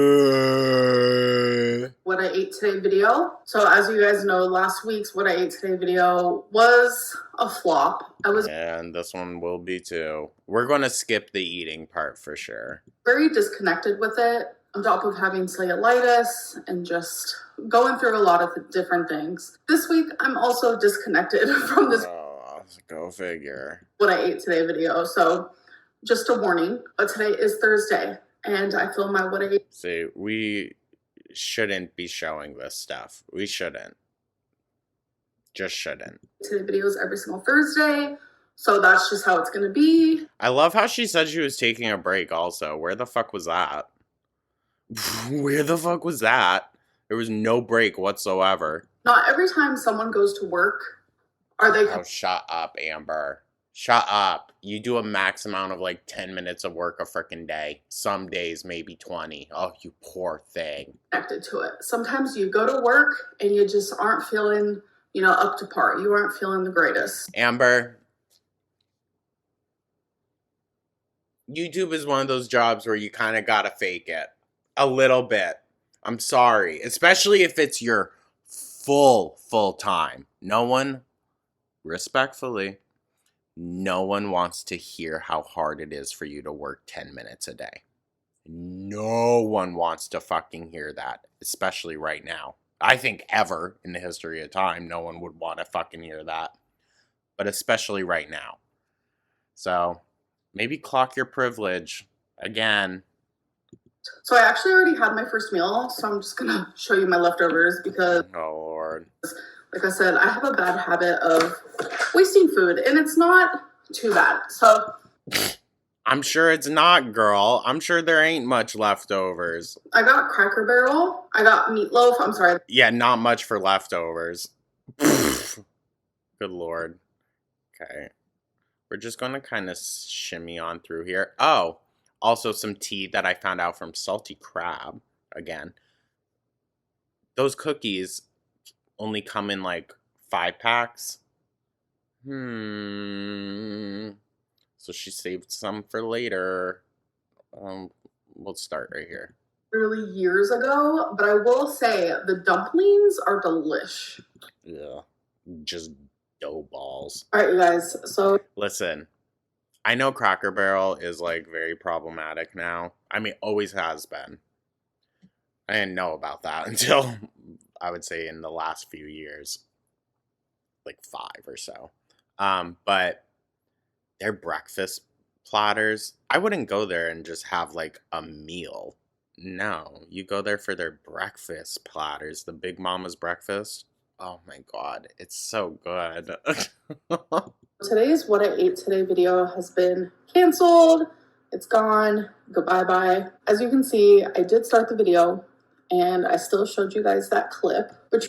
What I Ate Today video. So as you guys know, last week's What I Ate Today video was a flop. I was And this one will be too. We're going to skip the eating part for sure. very disconnected with it, on top of having cellulitis and just going through a lot of different things. This week, I'm also disconnected from this Go figure. What I Ate Today video. So just a warning, but today is Thursday, and I filmed my What I Ate See, we shouldn't be showing this stuff. We shouldn't. Just shouldn't. Today videos every single Thursday. So that's just how it's going to be. I love how she said she was taking a break also. Where the fuck was that? Where the fuck was that? There was no break whatsoever. Not every time someone goes to work are they Oh, shut up, Amber. Shut up. You do a max amount of like 10 minutes of work a freaking day. Some days, maybe 20. Oh, you poor thing. Connected to it. Sometimes you go to work and you just aren't feeling, up to par. You aren't feeling the greatest. Amber, YouTube is one of those jobs where you kind of gotta fake it. A little bit. I'm sorry. Especially if it's your full time. Respectfully, no one wants to hear how hard it is for you to work 10 minutes a day. No one wants to fucking hear that, especially right now. I think ever in the history of time, no one would want to fucking hear that. But especially right now. So, maybe clock your privilege again. So I actually already had my first meal, so I'm just gonna show you my leftovers because, oh Lord, like I said, I have a bad habit of wasting food, and it's not too bad. So I'm sure it's not, girl. I'm sure there ain't much leftovers. I got Cracker Barrel. I got meatloaf. I'm sorry. Yeah, not much for leftovers. Good Lord. Okay. We're just going to kind of shimmy on through here. Oh, also some tea that I found out from Salty Crab. Again. Those cookies only come in like 5 packs. So she saved some for later. We'll start right here. Really years ago, but I will say the dumplings are delish. Yeah, just dough balls. All right, you guys. So listen, I know Cracker Barrel is like very problematic now. I mean, always has been. I didn't know about that until I would say in the last few years, like 5 or so. But their breakfast platters, I wouldn't go there and just have like a meal. No, you go there for their breakfast platters, the Big Mama's breakfast. Oh my God, it's so good. Today's What I Ate Today video has been canceled. It's gone. Goodbye. As you can see, I did start the video and I still showed you guys that clip. But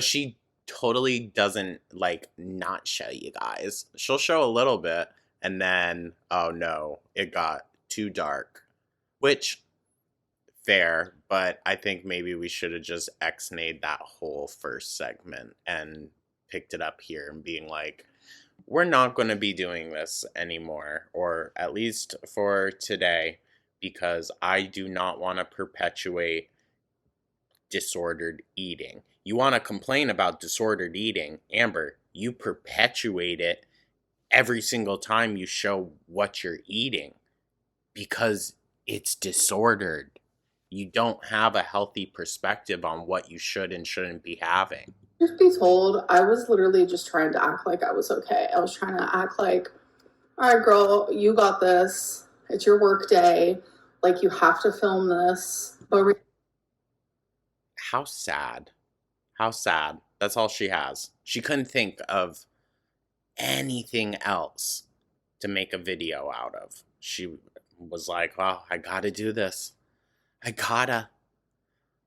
she totally doesn't like not show you guys. She'll show a little bit and then, oh no, it got too dark. Which, fair, but I think maybe we should have just X-nayed that whole first segment and picked it up here and being like, we're not going to be doing this anymore, or at least for today, because I do not want to perpetuate disordered eating. You want to complain about disordered eating, Amber, you perpetuate it every single time you show what you're eating because it's disordered. You don't have a healthy perspective on what you should and shouldn't be having. Truth be told, I was literally just trying to act like I was okay. I was trying to act like, all right, girl, you got this. It's your work day. Like, you have to film this. But how sad. How sad. That's all she has. She couldn't think of anything else to make a video out of. She was like, well, I gotta do this. I gotta.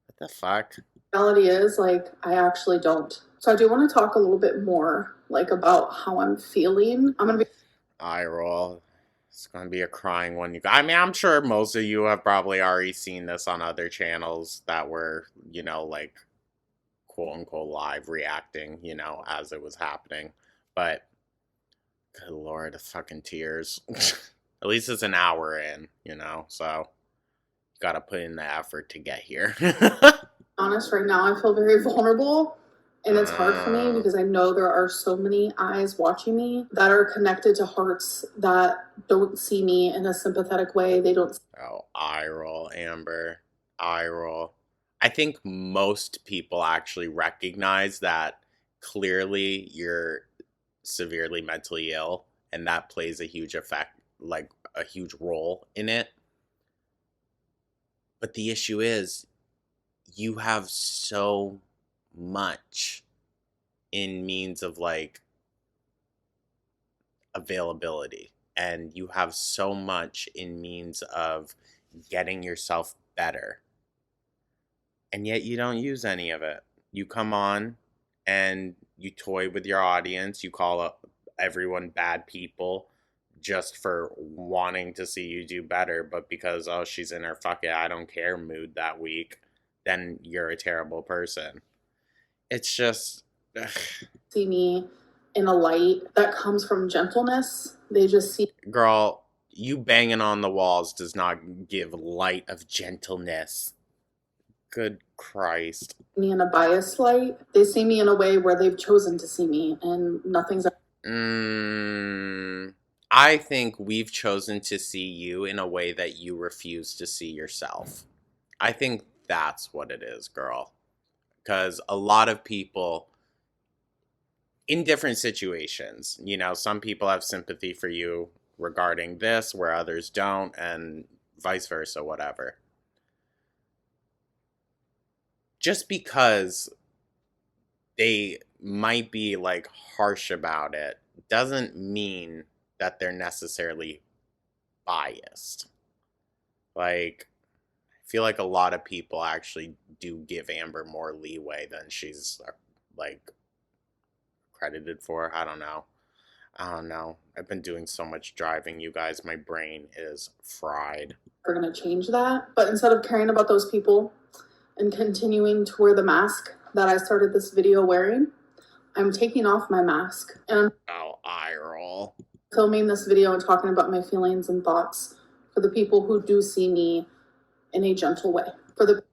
What the fuck? Reality is, like, I actually don't. So I do want to talk a little bit more, like, about how I'm feeling. I'm gonna be eye roll. It's gonna be a crying one. I mean, I'm sure most of you have probably already seen this on other channels that were, like, quote unquote live reacting, as it was happening. But good Lord, the fucking tears. At least it's an hour in, so you gotta put in the effort to get here. Honest, right now I feel very vulnerable, and it's hard for me because I know there are so many eyes watching me that are connected to hearts that don't see me in a sympathetic way. They don't. Oh, eye roll, Amber. Eye roll. I think most people actually recognize that clearly you're severely mentally ill, and that plays a huge effect, like a huge role in it. But the issue is, you have so much in means of like availability, and you have so much in means of getting yourself better, and yet you don't use any of it. You come on and you toy with your audience, you call up everyone bad people just for wanting to see you do better, but because, oh, she's in her fuck it, I don't care mood that week, then you're a terrible person. It's just... see me in a light that comes from gentleness. They just see... Girl, you banging on the walls does not give light of gentleness. Good Christ. Me in a biased light. They see me in a way where they've chosen to see me, and nothing's... I think we've chosen to see you in a way that you refuse to see yourself. I think that's what it is, girl. Because a lot of people, in different situations, you know, some people have sympathy for you regarding this, where others don't, and vice versa, whatever. Just because they might be, like, harsh about it doesn't mean that they're necessarily biased. Like, I feel like a lot of people actually do give Amber more leeway than she's, like, credited for. I don't know. I've been doing so much driving, you guys. My brain is fried. We're going to change that. But instead of caring about those people and continuing to wear the mask that I started this video wearing, I'm taking off my mask. And oh, eye roll. Filming this video and talking about my feelings and thoughts for the people who do see me in a gentle way. For the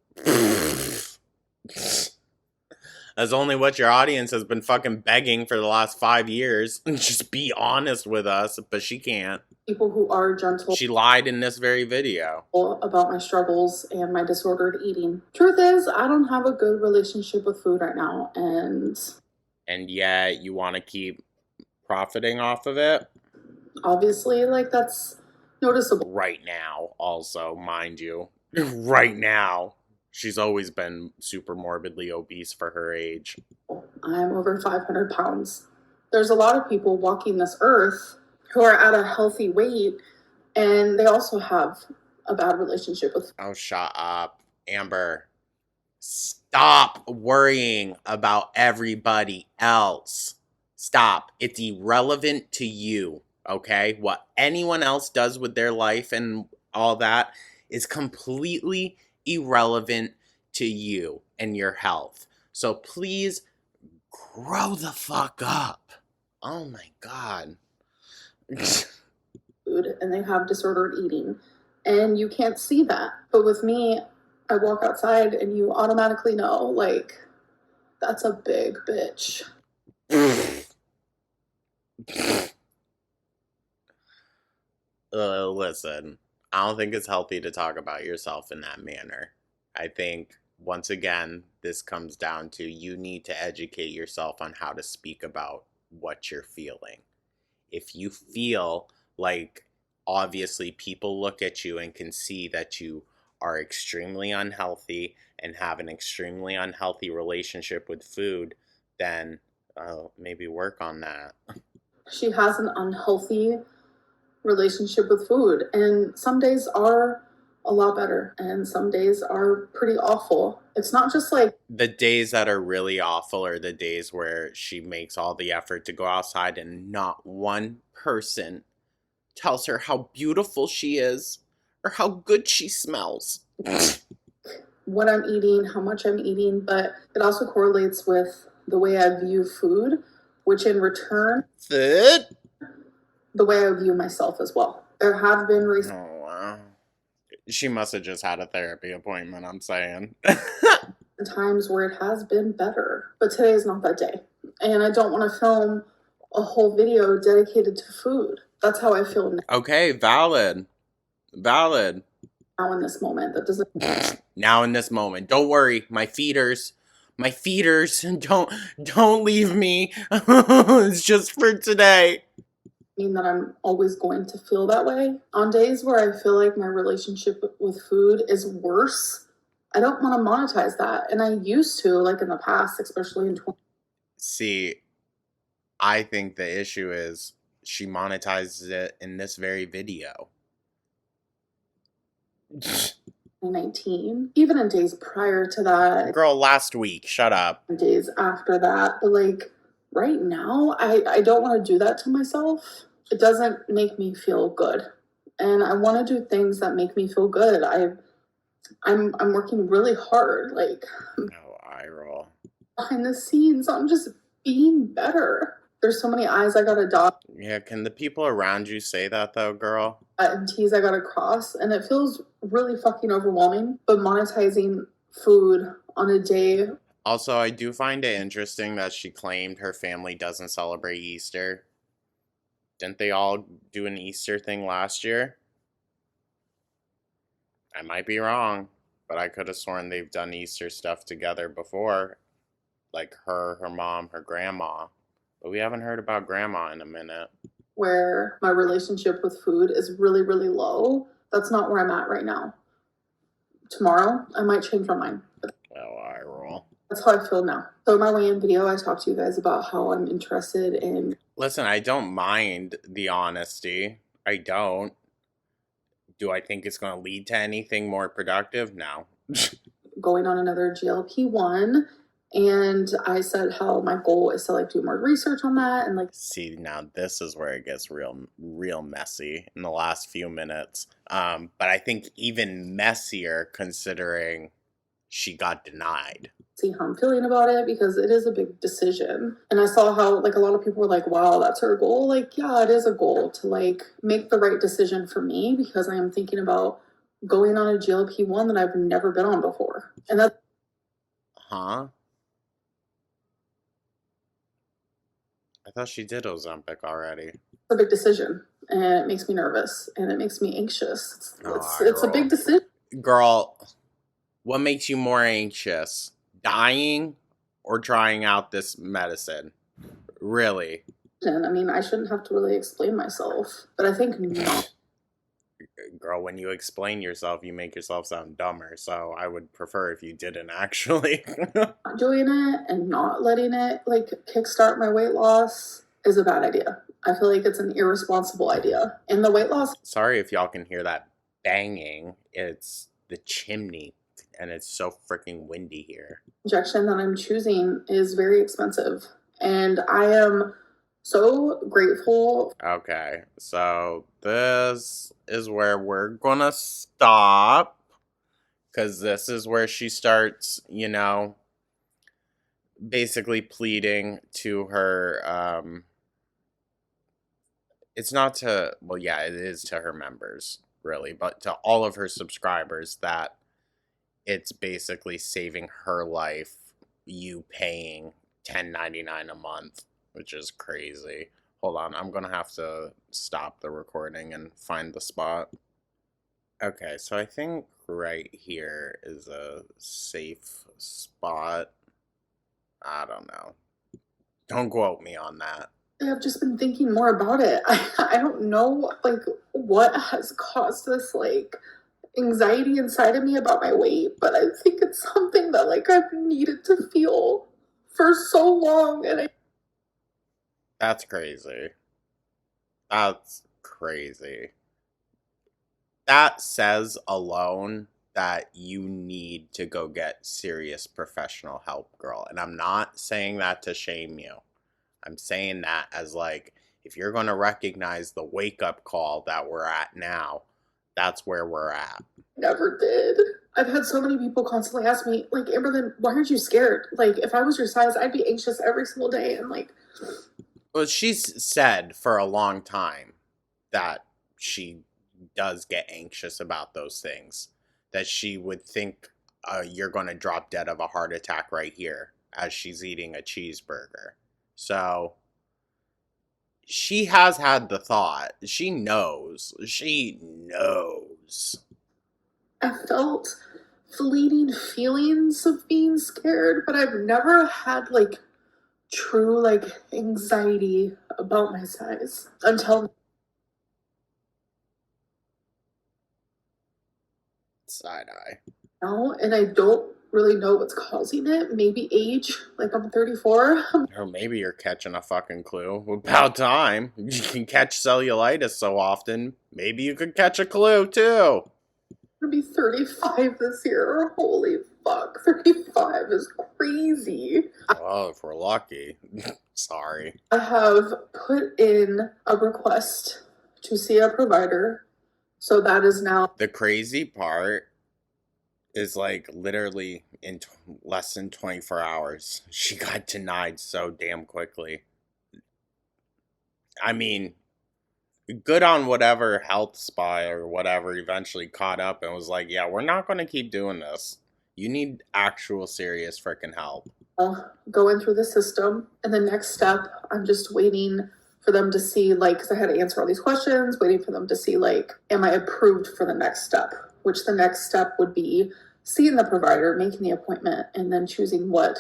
That's only what your audience has been fucking begging for the last 5 years. Just be honest with us, but she can't. People who are gentle. She lied in this very video about my struggles and my disordered eating. Truth is, I don't have a good relationship with food right now, and yet you want to keep profiting off of it? Obviously, like, that's noticeable. Right now, also, mind you. Right now. She's always been super morbidly obese for her age. I'm over 500 pounds. There's a lot of people walking this earth who are at a healthy weight, and they also have a bad relationship with... Oh, shut up. Amber, stop worrying about everybody else. Stop. It's irrelevant to you, okay? What anyone else does with their life and all that is completely irrelevant to you and your health. So please grow the fuck up. Oh my God. Food, and they have disordered eating, and you can't see that. But with me, I walk outside and you automatically know, like, that's a big bitch. Listen, I don't think it's healthy to talk about yourself in that manner. I think, once again, this comes down to you need to educate yourself on how to speak about what you're feeling. If you feel like, obviously, people look at you and can see that you are extremely unhealthy and have an extremely unhealthy relationship with food, then maybe work on that. She has an unhealthy relationship with food, and some days are a lot better and some days are pretty awful. It's not just like... The days that are really awful are the days where she makes all the effort to go outside and not one person tells her how beautiful she is or how good she smells. What I'm eating, how much I'm eating, but it also correlates with the way I view food, which in return... Food? The way I view myself as well. There have been Oh, wow. She must have just had a therapy appointment, I'm saying. times where it has been better, but today is not that day. And I don't want to film a whole video dedicated to food. That's how I feel now. Okay, valid. Valid. Now in this moment. That doesn't... Now in this moment. Don't worry, my feeders, don't leave me. It's just for today. Mean that I'm always going to feel that way. On days where I feel like my relationship with food is worse, I don't want to monetize that. And I used to, like in the past, especially in 20... See, I think the issue is she monetizes it in this very video. 2019, even in days prior to that. Girl, last week, shut up. Days after that, but like, Right now, I don't want to do that to myself. It doesn't make me feel good. And I want to do things that make me feel good. I'm working really hard, like No eye roll. behind the scenes. I'm just being better. There's so many I's I gotta dot Yeah, can the people around you say that though, girl? and T's I gotta cross, and it feels really fucking overwhelming. But monetizing food on a day. Also, I do find it interesting that she claimed her family doesn't celebrate Easter. Didn't they all do an Easter thing last year? I might be wrong, but I could have sworn they've done Easter stuff together before. Like her mom, her grandma. But we haven't heard about grandma in a minute. Where my relationship with food is really, really low. That's not where I'm at right now. Tomorrow, I might change my mind. Oh, eye roll. That's how I feel now. So in my weigh-in video, I talked to you guys about how I'm interested in Listen, I don't mind the honesty. I don't. Do I think it's going to lead to anything more productive? No. going on another GLP-1. And I said how my goal is to like do more research on that and like See, now this is where it gets real messy in the last few minutes. But I think even messier considering she got denied. see how I'm feeling about it because it is a big decision. And I saw how like a lot of people were like, wow, that's her goal. Like, yeah, it is a goal to like make the right decision for me because I am thinking about going on a GLP-1 that I've never been on before. And that's Huh? I thought she did Ozempic already. a big decision. And it makes me nervous and it makes me anxious. Oh, It's a big decision. Girl, what makes you more anxious? Dying or trying out this medicine? Really? I mean, I shouldn't have to really explain myself, but I think not Girl, when you explain yourself, you make yourself sound dumber. So I would prefer if you didn't actually. doing it and not letting it like kickstart my weight loss is a bad idea. I feel like it's an irresponsible idea. And the weight loss Sorry if y'all can hear that banging. It's the chimney, and it's so freaking windy here. injection that I'm choosing is very expensive. And I am so grateful. Okay, so this is where we're gonna stop. Because this is where she starts, you know, basically pleading to her, it's not to, well, yeah, it is to her members, really, but to all of her subscribers that it's basically saving her life, you paying $10.99 a month, which is crazy. Hold on, I'm gonna have to stop the recording and find the spot. Okay, so I think right here is a safe spot. I don't know. Don't quote me on that. I've just been thinking more about it. I don't know like what has caused this like anxiety inside of me about my weight, but I think it's something that like I've needed to feel for so long and That's crazy. That's crazy. That says alone that you need to go get serious professional help, girl. And I'm not saying that to shame you. I'm saying that as like, if you're going to recognize the wake-up call that we're at now, that's where we're at. never did. I've had so many people constantly ask me, like, Amberlyn, why aren't you scared? Like, if I was your size, I'd be anxious every single day. And like, Well, she's said for a long time that she does get anxious about those things. That she would think you're going to drop dead of a heart attack right here as she's eating a cheeseburger. So she has had the thought. She knows. She knows. I felt fleeting feelings of being scared, but I've never had like true like anxiety about my size until Side eye. now, and I don't really know what's causing it. Maybe age, like I'm 34. Or maybe you're catching a fucking clue. About time. You can catch cellulitis so often. Maybe you could catch a clue too. I'm gonna be 35 this year. Holy fuck, 35 is crazy. Oh, if we're lucky. Sorry. I have put in a request to see a provider. So that is now. The crazy part is like literally in less than 24 hours, she got denied so damn quickly. I mean, good on whatever health spa or whatever eventually caught up and was like, yeah, we're not going to keep doing this. You need actual serious freaking help. Going through the system, and the next step, I'm just waiting for them to see, like, because I had to answer all these questions, waiting for them to see, like, am I approved for the next step? Which the next step would be seeing the provider, making the appointment, and then choosing what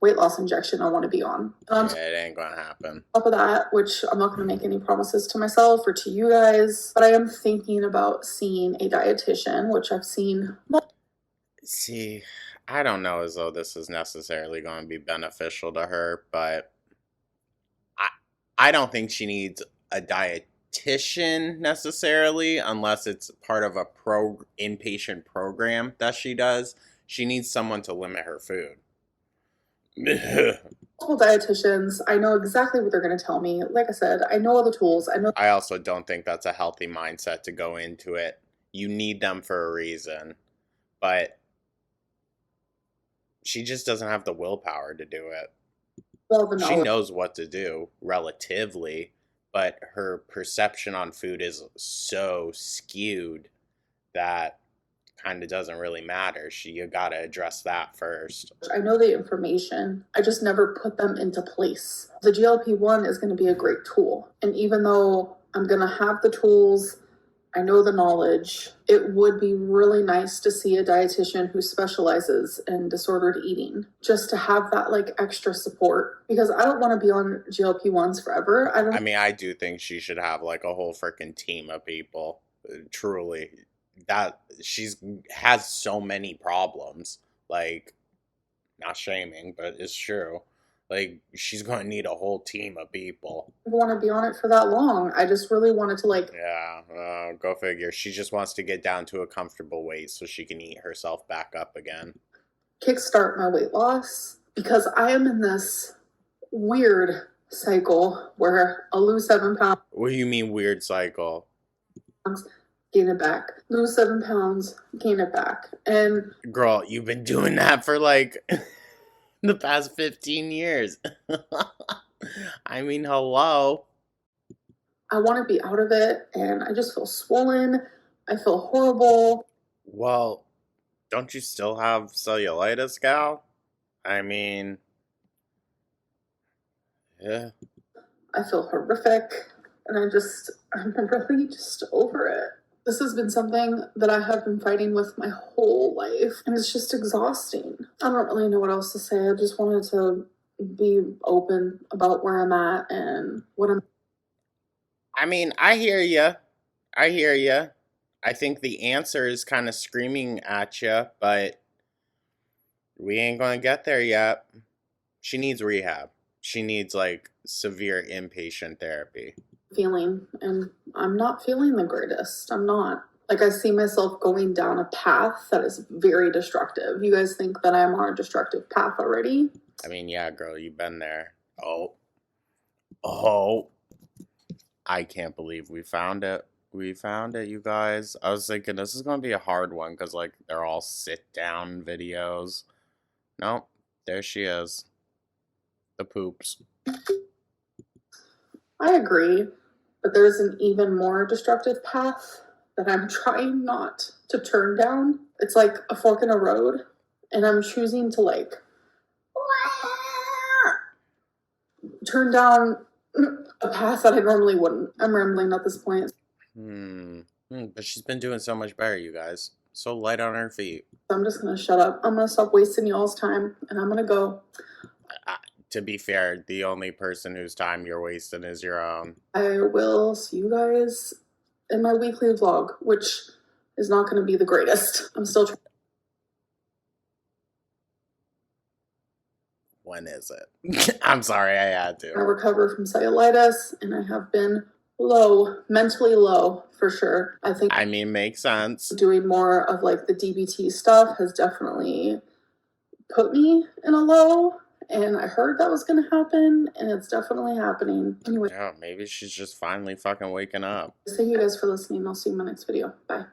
weight loss injection I want to be on. And it ain't gonna happen. On top of that, which I'm not going to make any promises to myself or to you guys, but I am thinking about seeing a dietitian, which I've seen. See, I don't know as though this is necessarily going to be beneficial to her, but I don't think she needs a dietitian necessarily unless it's part of a inpatient program that she does. She needs someone to limit her food. Multiple dietitians, I know exactly what they're going to tell me. Like I said, I know all the tools. I also don't think that's a healthy mindset to go into it. You need them for a reason, but she just doesn't have the willpower to do it. She knows what to do relatively, but her perception on food is so skewed that kind of doesn't really matter. You got to address that first. I know the information. I just never put them into place. The GLP-1 is going to be a great tool. And even though I'm going to have the tools, I know the knowledge, it would be really nice to see a dietitian who specializes in disordered eating, just to have that like extra support, because I don't want to be on GLP-1s forever. I do think she should have like a whole freaking team of people. Truly, that has so many problems. Like, not shaming, but it's true. Like, she's going to need a whole team of people. I don't want to be on it for that long. I just really wanted to like... Yeah, go figure. She just wants to get down to a comfortable weight so she can eat herself back up again. Kickstart my weight loss, because I am in this weird cycle where I'll lose 7 pounds. What do you mean weird cycle? Gain it back. Lose 7 pounds, gain it back. And... Girl, you've been doing that for like... the past 15 years. I mean, hello. I want to be out of it, and I just feel swollen. I feel horrible. Well, don't you still have cellulitis, gal? I mean, yeah. I feel horrific, and I'm really just over it. This has been something that I have been fighting with my whole life, and it's just exhausting. I don't really know what else to say. I just wanted to be open about where I'm at and what I'm... I mean, I hear you. I think the answer is kind of screaming at you, but we ain't gonna get there yet. She needs rehab. She needs, like, severe inpatient therapy. Feeling, and I'm not feeling the greatest. I'm not. Like, I see myself going down a path that is very destructive. You guys think that I'm on a destructive path already? I mean, yeah, girl, you've been there. Oh. I can't believe we found it. We found it, you guys. I was thinking this is going to be a hard one because, like, they're all sit-down videos. Nope, there she is. The poops. I agree, but there's an even more destructive path that I'm trying not to turn down. It's like a fork in a road, and I'm choosing to, like, turn down a path that I normally wouldn't. I'm rambling at this point. But she's been doing so much better, you guys. So light on her feet. I'm just going to shut up. I'm going to stop wasting y'all's time, and I'm going to go. To be fair, the only person whose time you're wasting is your own. I will see you guys in my weekly vlog, which is not going to be the greatest. I'm still trying. When is it? I'm sorry, I had to. I recover from cellulitis, and I have been low, mentally low, for sure. I think... makes sense. Doing more of, like, the DBT stuff has definitely put me in a low, and I heard that was going to happen, and it's definitely happening. Anyway, Yeah, maybe she's just finally fucking waking up. thank you guys for listening. I'll see you in my next video. Bye.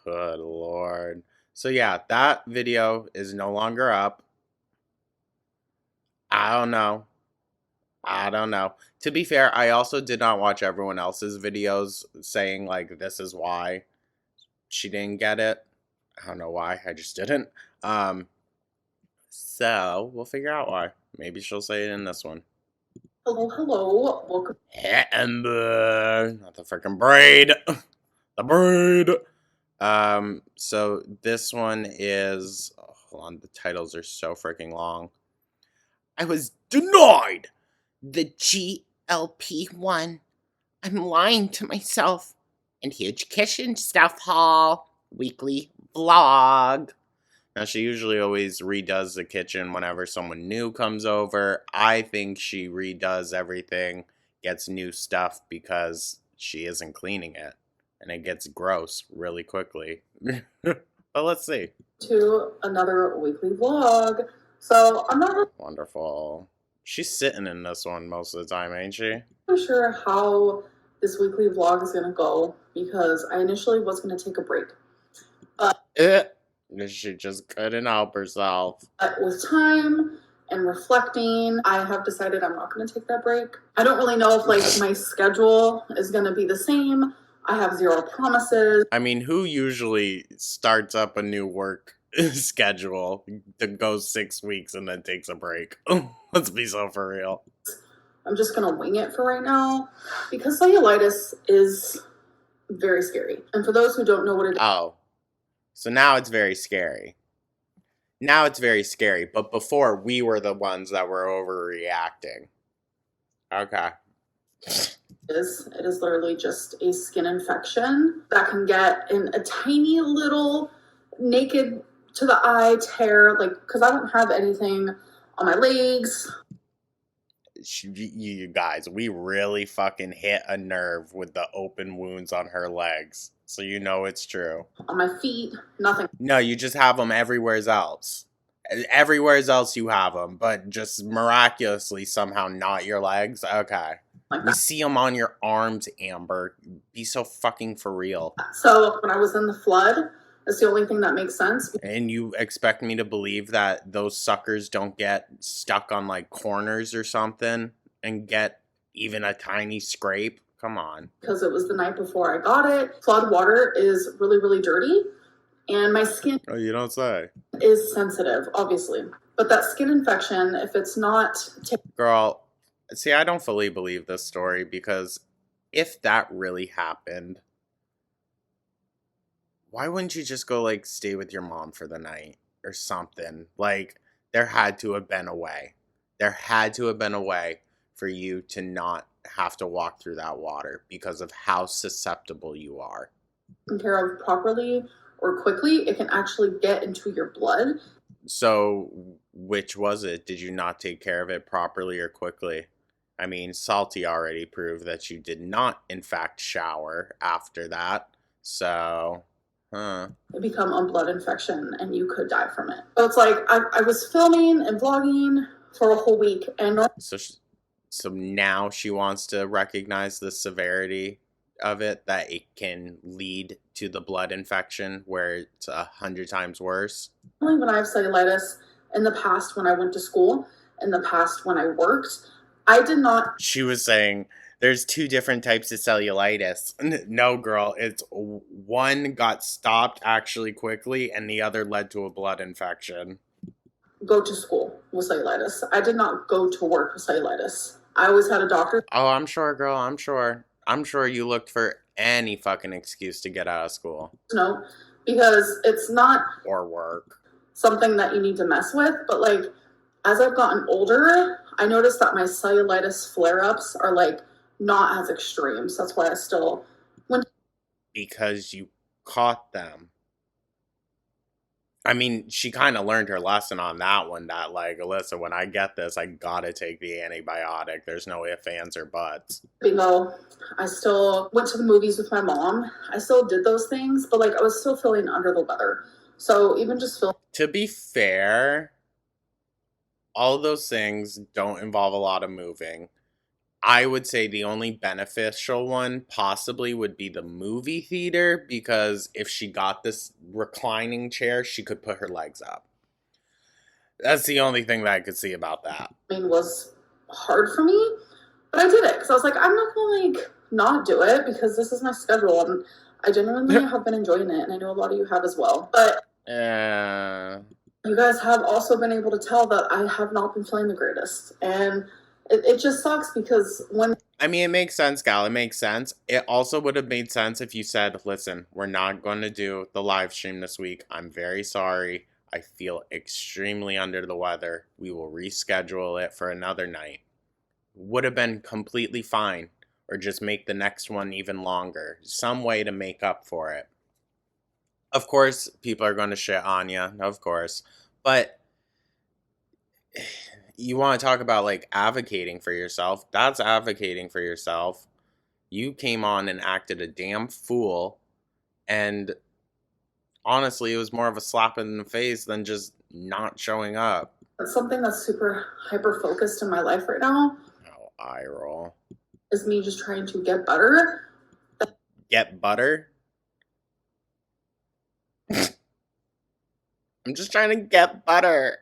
Good Lord. So yeah, that video is no longer up. I don't know. To be fair, I also did not watch everyone else's videos saying, like, this is why she didn't get it. I don't know why. I just didn't. So we'll figure out why. Maybe she'll say it in this one. Hello. Welcome. Hey, Ember. Not the freaking braid. The braid. So this one is... Oh, hold on. The titles are so freaking long. I was denied the GLP-1. I'm lying to myself. And huge kitchen stuff haul. Weekly vlog. Now, she usually always redoes the kitchen whenever someone new comes over. I think she redoes everything, gets new stuff because she isn't cleaning it. And it gets gross really quickly. But let's see. To another weekly vlog. So I'm not Wonderful. She's sitting in this one most of the time, ain't she? really sure how this weekly vlog is going to go because I initially was going to take a break. She just couldn't help herself. But with time and reflecting, I have decided I'm not going to take that break. I don't really know if like my schedule is going to be the same. I have zero promises. I mean, who usually starts up a new work schedule that goes 6 weeks and then takes a break? Let's be so for real. I'm just going to wing it for right now because cellulitis is very scary. And for those who don't know what it is. Oh. So now it's very scary. Now it's very scary. But before, we were the ones that were overreacting. Okay. It is literally just a skin infection that can get in a tiny little naked to the eye tear, like, because I don't have anything on my legs. You guys, we really fucking hit a nerve with the open wounds on her legs. So you know it's true. On my feet, nothing. No, you just have them everywhere else. Everywhere else you have them, but just miraculously somehow not your legs. Okay. Like we see them on your arms, Amber. Be so fucking for real. So when I was in the flood, that's the only thing that makes sense. And you expect me to believe that those suckers don't get stuck on like corners or something and get even a tiny scrape? Come on. Because it was the night before I got it. Flood water is really, really dirty. And my skin Oh, you don't say. is sensitive, obviously. But that skin infection, if it's not... Girl, see, I don't fully believe this story because if that really happened, why wouldn't you just go, like, stay with your mom for the night or something? Like, there had to have been a way. There had to have been a way for you to not have to walk through that water because of how susceptible you are. Taken care of properly or quickly, it can actually get into your blood. So, which was it? Did you not take care of it properly or quickly? I mean, Salty already proved that you did not, in fact, shower after that. So, It become a blood infection and you could die from it. So it's like, I was filming and vlogging for a whole week. And so now she wants to recognize the severity of it, that it can lead to the blood infection where it's 100 times worse. When I have cellulitis, in the past when I went to school, in the past when I worked, I did not... She was saying there's 2 different types of cellulitis. No, girl, it's one got stopped actually quickly and the other led to a blood infection. Go to school with cellulitis. I did not go to work with cellulitis. I always had a doctor. Oh, I'm sure, girl, I'm sure. I'm sure you looked for any fucking excuse to get out of school. No, because it's not... Or work. Something that you need to mess with, but like, as I've gotten older, I noticed that my cellulitis flare-ups are like not as extreme. So that's why I still went. Because you caught them. I mean, she kind of learned her lesson on that one, that like, Alyssa, when I get this, I gotta take the antibiotic. There's no ifs, ands, or buts. Bingo. I still went to the movies with my mom. I still did those things, but like I was still feeling under the weather. So even just feeling. To be fair, all those things don't involve a lot of moving. I would say the only beneficial one possibly would be the movie theater, because if she got this reclining chair, she could put her legs up. That's the only thing that I could see about that. Was hard for me, but I did it because I was like, I'm not gonna like not do it because this is my schedule and I genuinely have been enjoying it, and I know a lot of you have as well. But you guys have also been able to tell that I have not been feeling the greatest, and it just sucks because when. I mean, it makes sense, Gal. It makes sense. It also would have made sense if you said, listen, we're not going to do the live stream this week. I'm very sorry. I feel extremely under the weather. We will reschedule it for another night. Would have been completely fine. Or just make the next one even longer. Some way to make up for it. Of course, people are going to shit on you. Of course. But you want to talk about like advocating for yourself. That's advocating for yourself. You came on and acted a damn fool. And honestly, it was more of a slap in the face than just not showing up. It's something that's super hyper focused in my life right now. Oh, eye roll. Is me just trying to get better. Get butter? I'm just trying to get butter.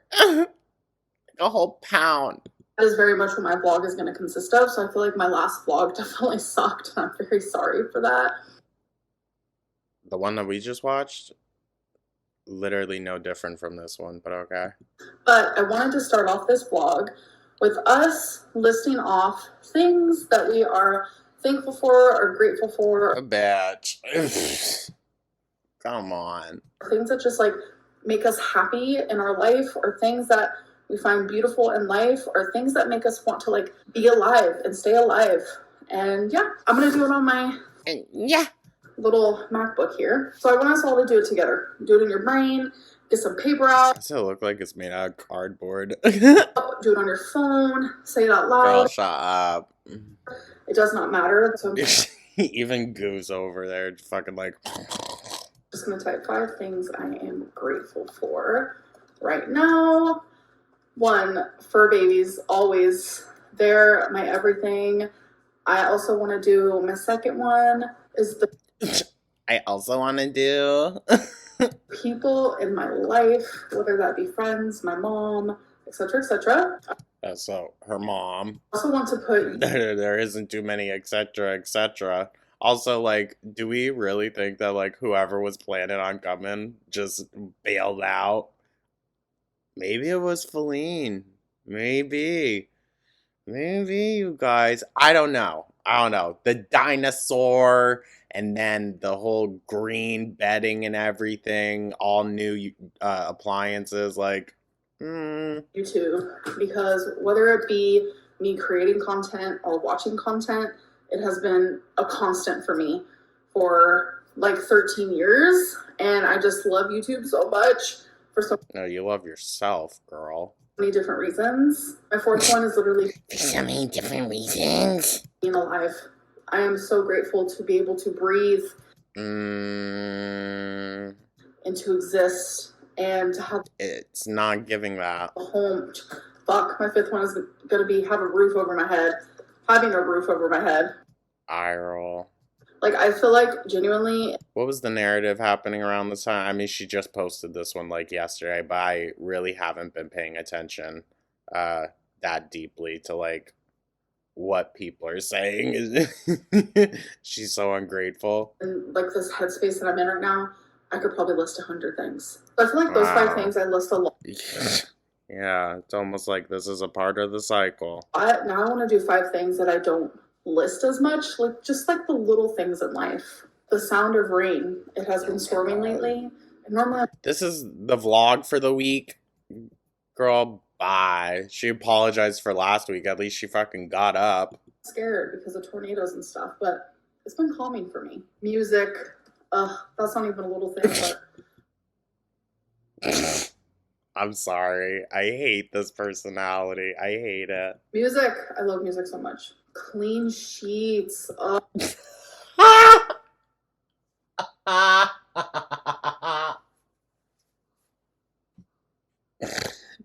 A whole pound. That is very much what my vlog is going to consist of. So I feel like my last vlog definitely sucked, and I'm very sorry for that. The one that we just watched? Literally no different from this one, but okay. But I wanted to start off this vlog with us listing off things that we are thankful for or grateful for. A bitch. Come on. Things that just like make us happy in our life, or things that we find beautiful in life, or things that make us want to like be alive and stay alive. And yeah, I'm gonna do it on my little MacBook here. So I want us all to do it together. Do it in your brain, get some paper out. Does it look like it's made out of cardboard? Do it on your phone, say it out loud. Girl, shut up. It does not matter. So I'm even Goose over there fucking like. just gonna type 5 things I am grateful for right now. 1, fur babies, always. They're my everything. I also want to do my second one is the I also want to do people in my life, whether that be friends, my mom, etc., etc. So her mom. I also want to put there isn't too many etc., etc. Also, like, do we really think that like whoever was planning on coming just bailed out? Maybe it was Feline. Maybe, you guys. I don't know. The dinosaur, and then the whole green bedding and everything, all new appliances, like, YouTube, because whether it be me creating content or watching content, it has been a constant for me for like 13 years, and I just love YouTube so much for so no, you love yourself, girl. many different reasons. My 4th one is literally for so many different reasons. Being alive. I am so grateful to be able to breathe and to exist and to have. It's not giving that. A home. Fuck, my 5th one is gonna be have a roof over my head. Having a roof over my head. Eye roll. Like, I feel like genuinely. What was the narrative happening around this time? I mean, she just posted this one like yesterday, but I really haven't been paying attention that deeply to like what people are saying. She's so ungrateful. In like this headspace that I'm in right now, I could probably list 100 things. So I feel like those 5 things I list a lot. Yeah, it's almost like this is a part of the cycle. Now I want to do 5 things that I don't list as much, like just like the little things in life. The sound of rain. It has been storming lately. And normally this is the vlog for the week. Girl, bye. She apologized for last week. At least she fucking got up. I'm scared because of tornadoes and stuff, but it's been calming for me. Music. That's not even a little thing, but I'm sorry. I hate this personality. I hate it. Music. I love music so much. Clean sheets.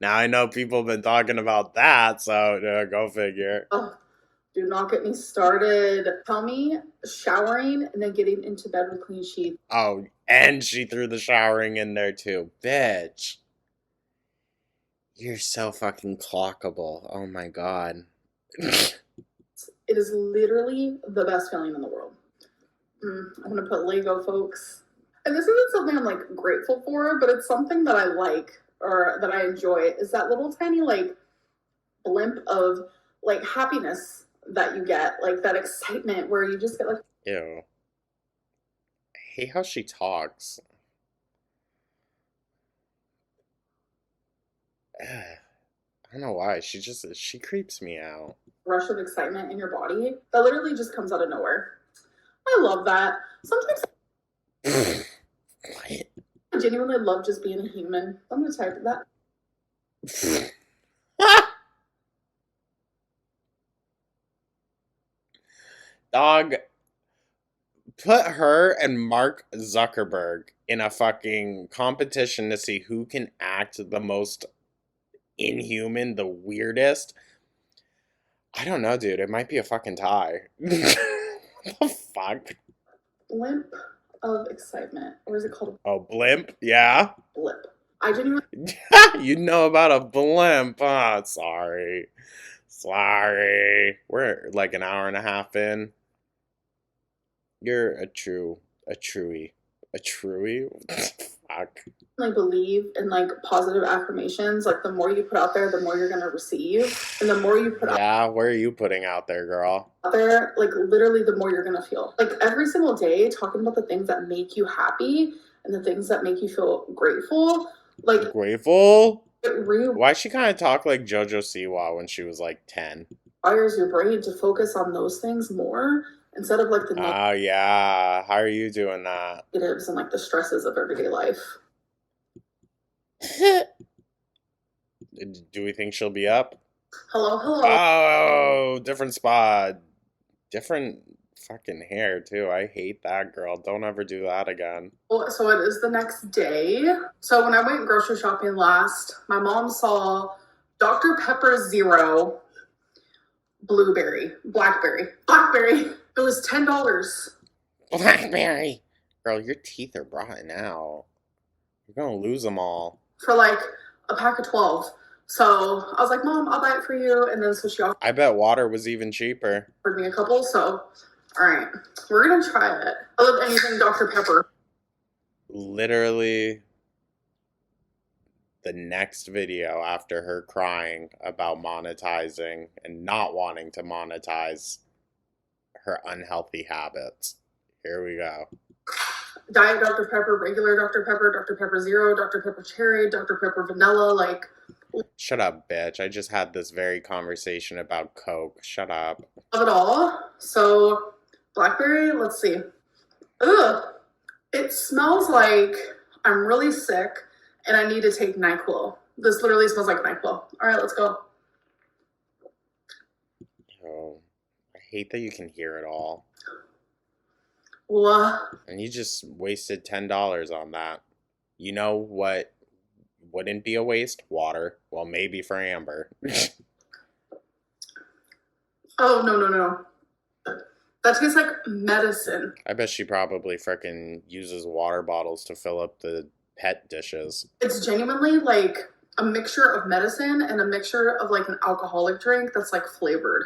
Now I know people have been talking about that, so go figure. Oh, do not get me started. Tell me showering and then getting into bed with clean sheets. Oh, and she threw the showering in there too. Bitch. You're so fucking clockable. Oh my god. It is literally the best feeling in the world. I'm gonna put Lego, folks. And this isn't something I'm like grateful for, but it's something that I like or that I enjoy. Is that little tiny like blimp of like happiness that you get, like that excitement where you just get like, Ew. I hate how she talks. I don't know why. She creeps me out. rush of excitement in your body that literally just comes out of nowhere. I love that. Sometimes What? I genuinely love just being a human. I'm gonna type that. Dog, put her and Mark Zuckerberg in a fucking competition to see who can act the most inhuman, the weirdest. I don't know, dude. It might be a fucking tie. What the fuck? Blimp of excitement. Or is it called Oh, blimp? Yeah? a blip? I genuinely You know about a blimp. Oh, sorry. Sorry. We're like an hour and a half in. You're a truie. A truie? Fuck. believe in like positive affirmations. Like the more you put out there, the more you're gonna receive. And the more you put Yeah, where are you putting out there, girl? out there, like literally the more you're gonna feel. Like every single day talking about the things that make you happy and the things that make you feel grateful. Like Grateful? it Why she kind of talk like JoJo Siwa when she was like 10? rewires your brain to focus on those things more instead of like the Oh, yeah. How are you doing that? negatives and like the stresses of everyday life. Do we think she'll be up? Hello, hello. Oh, different spot. Different fucking hair, too. I hate that girl. Don't ever do that again. So it is the next day. So when I went grocery shopping last, my mom saw Dr. Pepper Zero, blackberry. It was $10 Blackberry. Girl, your teeth are rotten out. You're gonna lose them all. for like a pack of 12. So I was like, Mom, I'll buy it for you. And then so she I bet water was even cheaper. offered me a couple. So, all right, we're going to try it. I love anything Dr. Pepper. Literally the next video after her crying about monetizing and not wanting to monetize her unhealthy habits. Here we go. Diet Dr. Pepper, regular Dr. Pepper Zero, Dr. Pepper Cherry, Dr. Pepper Vanilla, like. Shut up, bitch. I just had this very conversation about Coke. Shut up. Love it all. So, blackberry, let's see. Ugh. It smells like I'm really sick and I need to take NyQuil. This literally smells like NyQuil. All right, let's go. Oh, I hate that you can hear it all. What? And you just wasted $10 on that. You know what wouldn't be a waste? Water. Well, maybe for Amber. Oh, no. That tastes like medicine. I bet she probably frickin' uses water bottles to fill up the pet dishes. It's genuinely like a mixture of medicine and a mixture of like an alcoholic drink that's like flavored.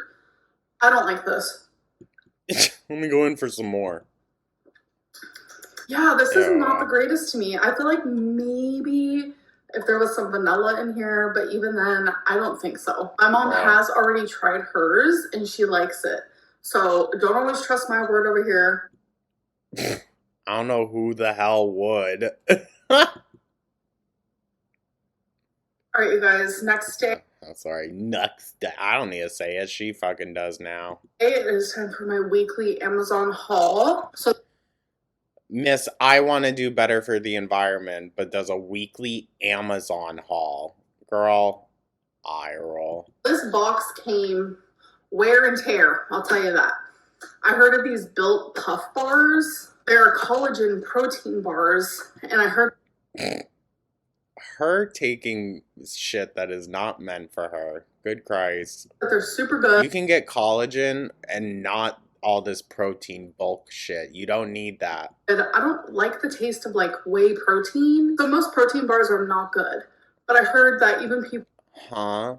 I don't like this. Let me go in for some more. Yeah, this is not the greatest to me. I feel like maybe if there was some vanilla in here, but even then, I don't think so. My mom has already tried hers and she likes it. So don't always trust my word over here. I don't know who the hell would. All right, you guys, next day. I'm sorry, next day. I don't need to say it. She fucking does now. It is time for my weekly Amazon haul. So, Miss, I want to do better for the environment, but does a weekly Amazon haul. Girl, eye roll. this box came wear and tear, I'll tell you that. I heard of these Built Puff Bars. They're collagen protein bars, and I heard her taking shit that is not meant for her. Good Christ. But they're super good. You can get collagen and not all this protein bulk shit. You don't need that. And I don't like the taste of like whey protein. So most protein bars are not good. But I heard that even people... Huh?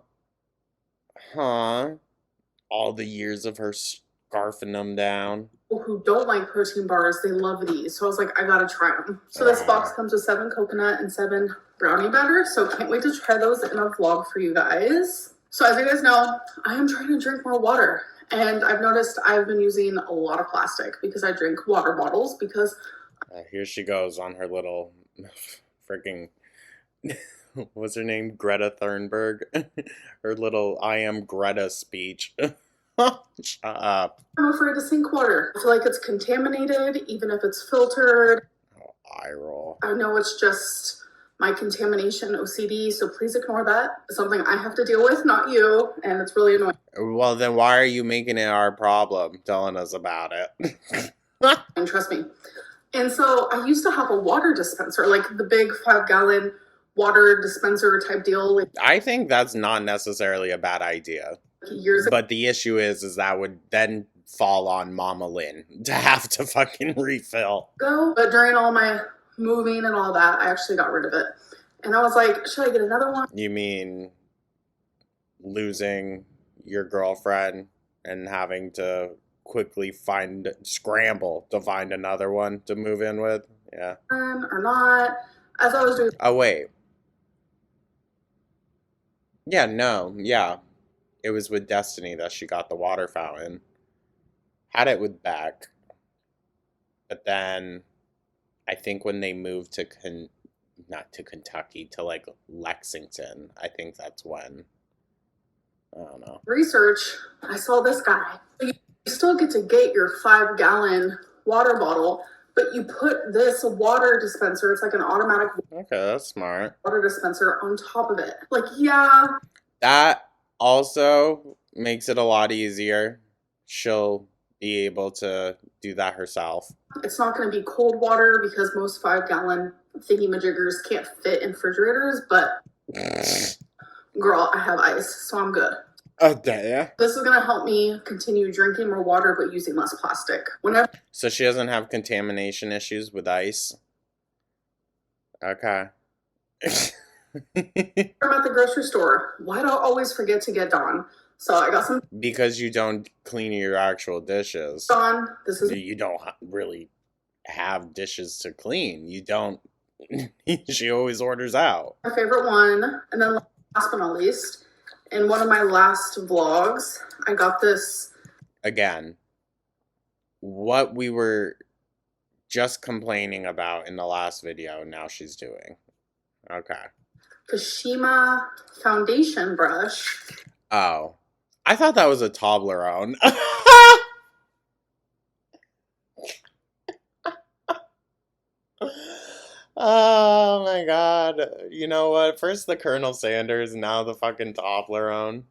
All the years of her scarfing them down. People who don't like protein bars, they love these. So I was like, I gotta try them. So this box comes with 7 coconut and 7 brownie batter. So can't wait to try those in a vlog for you guys. So as you guys know, I am trying to drink more water. And I've noticed I've been using a lot of plastic because I drink water bottles because... Here she goes on her little freaking... What's her name? Greta Thunberg? Her little I am Greta speech. Shut up. I'm afraid to sink water. I feel like it's contaminated, even if it's filtered. Oh, eye roll. I know it's just my contamination OCD, so please ignore that. It's something I have to deal with, not you, and it's really annoying. Well, then why are you making it our problem, telling us about it? And trust me. And so I used to have a water dispenser, like the big 5-gallon water dispenser type deal. Like, I think that's not necessarily a bad idea. Years ago. But the issue is that would then fall on Mama Lynn to have to fucking refill. But during all my moving and all that, I actually got rid of it. And I was like, should I get another one? You mean losing your girlfriend and having to quickly scramble to find another one to move in with? Yeah. Or not. As I was doing... Oh, wait. Yeah, no, yeah. It was with Destiny that she got the water fountain. Had it with Beck. But then I think when they moved to not to Kentucky, to like Lexington, I think that's when. I don't know. Research, I saw this guy. You still get to get your 5-gallon water bottle, but you put this water dispenser, it's like an automatic Okay, that's smart. water dispenser on top of it. Like, yeah. That also makes it a lot easier. She'll be able to do that herself. It's not going to be cold water because most 5-gallon thingy-majiggers can't fit in refrigerators, but girl, I have ice, so I'm good. Okay. This is going to help me continue drinking more water but using less plastic. Whenever... So she doesn't have contamination issues with ice? Okay. I'm at the grocery store. Why do I always forget to get Dawn? So I got some... Because you don't clean your actual dishes. Dawn, this is... You don't really have dishes to clean. You don't... She always orders out. My favorite one. And then last but not least, in one of my last vlogs, I got this... Again, what we were just complaining about in the last video, now she's doing. Okay. Kashima foundation brush. Oh. I thought that was a Toblerone. Oh my god. You know what? First the Colonel Sanders, now the fucking Toblerone.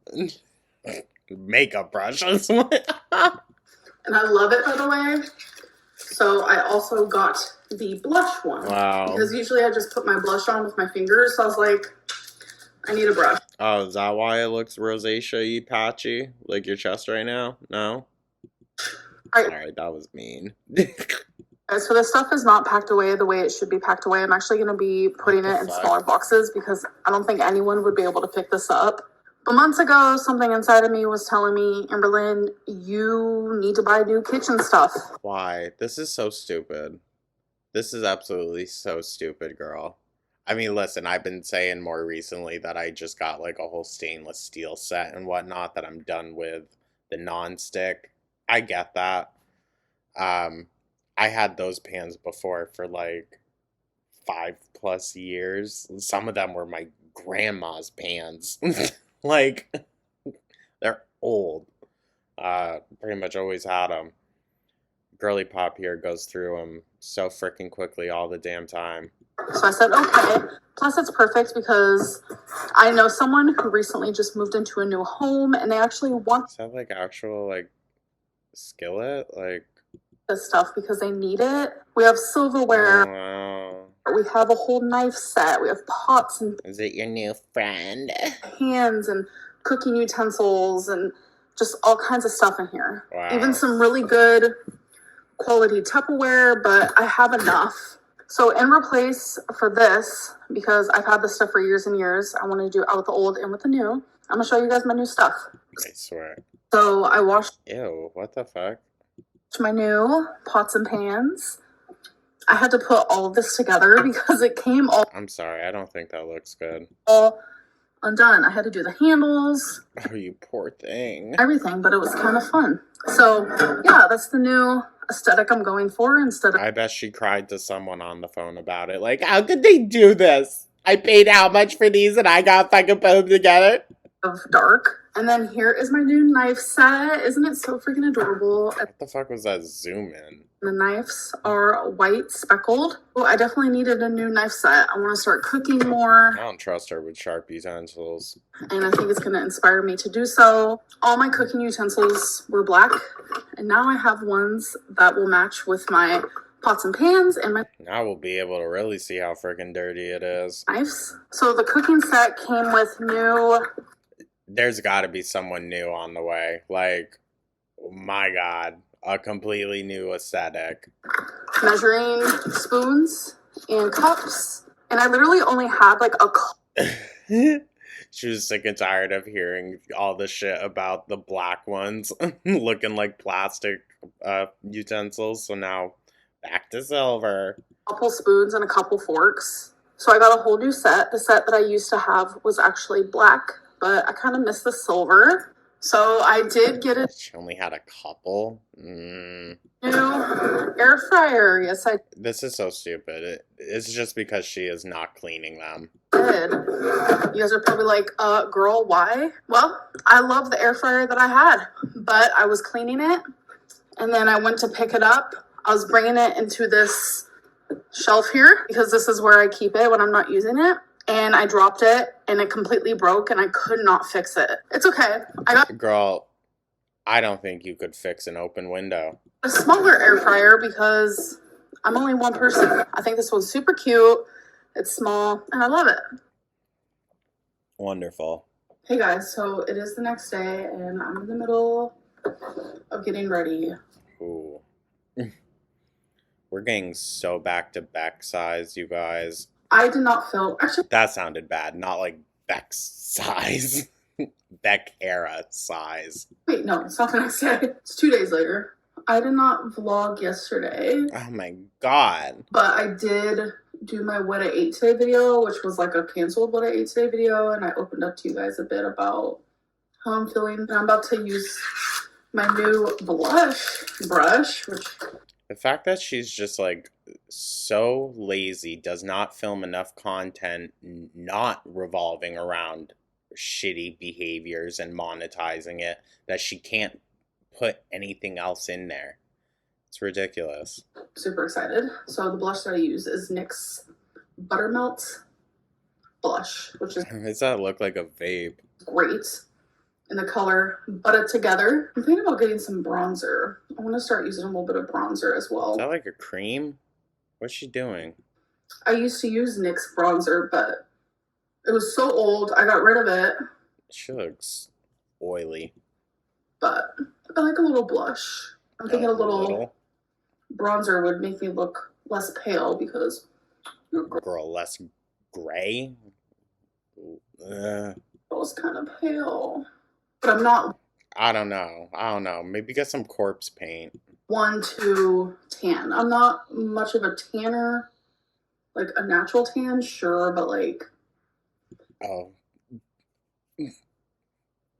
Makeup brushes. And I love it, by the way. So I also got the blush one. Wow. Because usually I just put my blush on with my fingers. So I was like, I need a brush. Oh, is that why it looks rosacea-y patchy? Like your chest right now? No? Alright, that was mean. So this stuff is not packed away the way it should be packed away. I'm actually going to be putting it in smaller boxes because I don't think anyone would be able to pick this up. But months ago, something inside of me was telling me, Amberlynn, you need to buy new kitchen stuff. Why? This is so stupid. This is absolutely so stupid, girl. I mean, listen, I've been saying more recently that I just got like a whole stainless steel set and whatnot that I'm done with the non-stick. I get that. I had those pans before for like 5+ years. Some of them were my grandma's pans. Like, they're old. Pretty much always had them. Girly Pop here goes through them so freaking quickly all the damn time. So I said, okay. Plus it's perfect because I know someone who recently just moved into a new home and they actually want... Is that like actual like skillet? Like this stuff because they need it. We have silverware. Oh, wow. We We have a whole knife set. We have pots and Is it your new friend? pans and cooking utensils and just all kinds of stuff in here. Wow. Even some really good quality Tupperware, but I have enough. So in replace for this, because I've had this stuff for years and years, I want to do out with the old in with the new. I'm going to show you guys my new stuff. I swear. So I washed Ew, what the fuck? my new pots and pans. I had to put all of this together because it came I'm sorry, I don't think that looks good. all undone. I had to do the handles, Oh, you poor thing. everything, but it was kind of fun. So yeah, that's the new aesthetic I'm going for instead I bet she cried to someone on the phone about it. Like, how could they do this? I paid how much for these and I got fucking put them together? of dark. And then here is my new knife set. Isn't it so freaking adorable? What the fuck was that zoom in? The knives are white speckled. Oh, I definitely needed a new knife set. I want to start cooking more. I don't trust her with sharp utensils. And I think it's going to inspire me to do so. All my cooking utensils were black. And now I have ones that will match with my pots and pans and my Now we'll be able to really see how freaking dirty it is. knives. So the cooking set came with new... There's got to be someone new on the way. Like, my God, a completely new aesthetic. measuring spoons and cups. And I literally only had like a... She was sick and tired of hearing all the shit about the black ones looking like plastic utensils. So now back to silver. couple spoons and a couple forks. So I got a whole new set. The set that I used to have was actually black, but I kind of miss the silver. So I did get a She only had a couple. new air fryer. Yes, I This is so stupid. It's just because she is not cleaning them. did. You guys are probably like, girl, why? Well, I love the air fryer that I had, but I was cleaning it and then I went to pick it up. I was bringing it into this shelf here because this is where I keep it when I'm not using it. And I dropped it and it completely broke and I could not fix it. It's okay. I got Girl, I don't think you could fix an open window. a smaller air fryer because I'm only one person. I think this one's super cute. It's small and I love it. Wonderful. Hey guys, so it is the next day and I'm in the middle of getting ready. Ooh. We're getting so back-to-back size, you guys. I did not film. Actually, That sounded bad. Not like Beck's size. Beck era size. wait, no, it's not the next day. It's 2 days later. I did not vlog yesterday, Oh my god. but I did do my What I Ate Today video, which was like a canceled What I Ate Today video, and I opened up to you guys a bit about how I'm feeling. And I'm about to use my new blush brush, which The fact that she's just like so lazy, does not film enough content, not revolving around shitty behaviors and monetizing it, that she can't put anything else in there. It's ridiculous. super excited. So the blush that I use is NYX Buttermelt blush, which is Does that look like a vape? great in the color Butter Together. I'm thinking about getting some bronzer. I want to start using a little bit of bronzer as well. Is that like a cream? What's she doing? I used to use NYX bronzer, but it was so old, I got rid of it. She looks oily. But I like a little blush. I'm thinking a little Little? bronzer would make me look less pale because Girl, less gray? it was kind of pale. But I'm not I don't know. Maybe get some corpse paint. one to tan. I'm not much of a tanner. Like a natural tan, sure, but like Oh.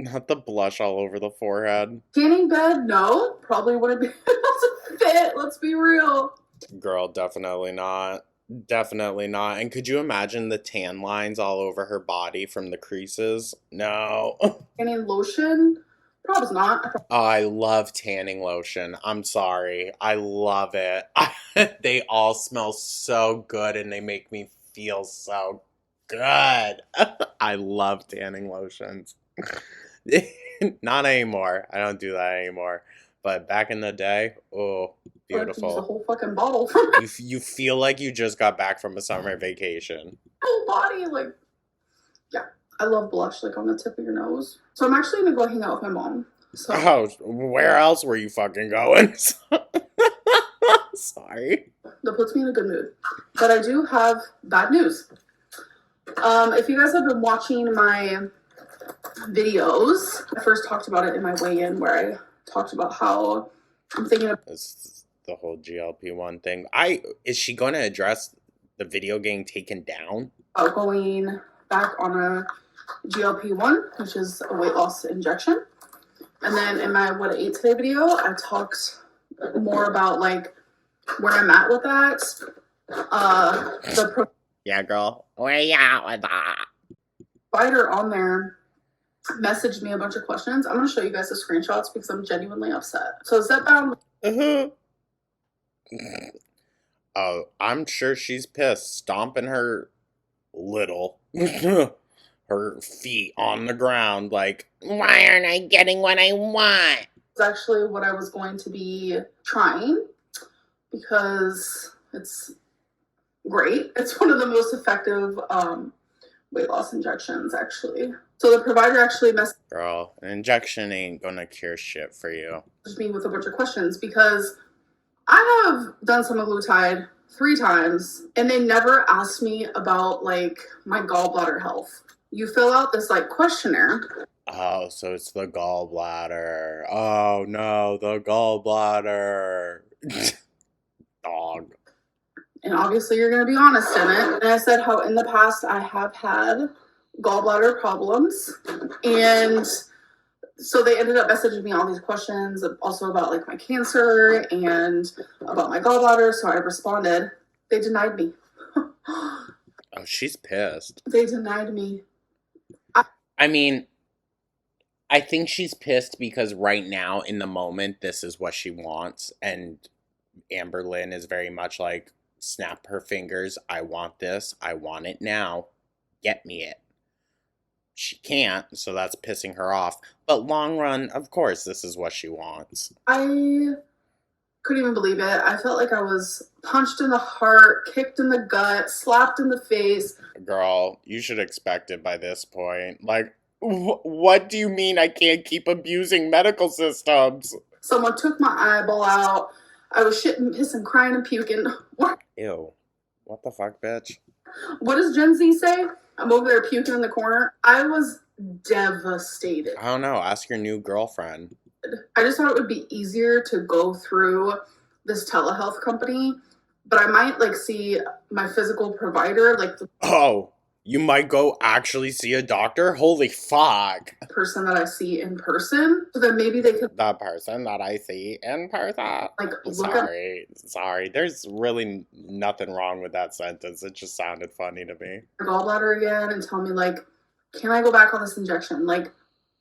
Not the blush all over the forehead. tanning bed, no. Probably wouldn't be able to fit, let's be real. Girl, definitely not. Definitely not. And could you imagine the tan lines all over her body from the creases? No. Tanning lotion, probably not. Oh, I love tanning lotion. I'm sorry. I love it. They all smell so good and they make me feel so good. I love tanning lotions. Not anymore. I don't do that anymore. But back in the day, oh, I like to use the beautiful. whole fucking bottle. You feel like you just got back from a summer vacation. Whole body, like, yeah. I love blush, like on the tip of your nose. So I'm actually gonna go hang out with my mom. So Oh, where else were you fucking going? Sorry. that puts me in a good mood. But I do have bad news. If you guys have been watching my videos, I first talked about it in my weigh-in where I talked about how I'm thinking of It's the whole GLP-1 thing. Is she going to address the video getting taken down? going back on a GLP-1, which is a weight loss injection. And then in my What I Ate Today video, I talked more about like where I'm at with that. Yeah, girl. Where you at with that? Provider on there messaged me a bunch of questions. I'm going to show you guys the screenshots because I'm genuinely upset. So Zepbound. Oh, I'm sure she's pissed, stomping her her feet on the ground like, why aren't I getting what I want? It's actually what I was going to be trying because it's great. It's one of the most effective weight loss injections, actually. So the provider actually messaged Girl, an injection ain't gonna cure shit for you. me with a bunch of questions because I have done semaglutide 3 times and they never asked me about like my gallbladder health. You fill out this like questionnaire. Oh, so it's the gallbladder. Oh no, the gallbladder. Dog. And obviously you're going to be honest in it. And I said how in the past I have had gallbladder problems. And so they ended up messaging me all these questions also about like my cancer and about my gallbladder. So I responded. They denied me. Oh, she's pissed. They denied me. I mean, I think she's pissed because right now, in the moment, this is what she wants. And Amber Lynn is very much like, snap her fingers. I want this. I want it now. Get me it. She can't, so that's pissing her off. But long run, of course, this is what she wants. I couldn't even believe it. I felt like I was punched in the heart, kicked in the gut, slapped in the face. Girl, you should expect it by this point. Like, what do you mean I can't keep abusing medical systems? Someone took my eyeball out. I was shitting, pissing, crying, and puking. Ew. What the fuck, bitch? What does Gen Z say? I'm over there puking in the corner. I was devastated. I don't know. Ask your new girlfriend. I just thought it would be easier to go through this telehealth company, but I might like see my physical provider, like the you might go actually see a doctor? Holy fuck. person that I see in person, so then maybe they could The person that I see in person. like look up Sorry. There's really nothing wrong with that sentence. It just sounded funny to me. my gallbladder again and tell me like, can I go back on this injection? Like,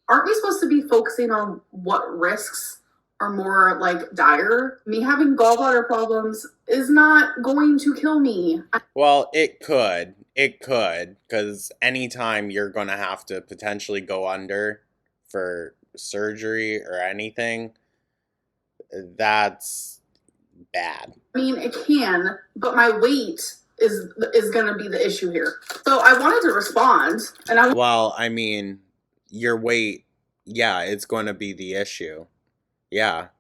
aren't we supposed to be focusing on what risks are more like dire? Me having gallbladder problems is not going to kill me. Well, it could. It could, because anytime you're going to have to potentially go under for surgery or anything, that's bad. I mean, it can, but my weight is going to be the issue here. So I wanted to respond, and Well, I mean, your weight, yeah, it's going to be the issue. Yeah.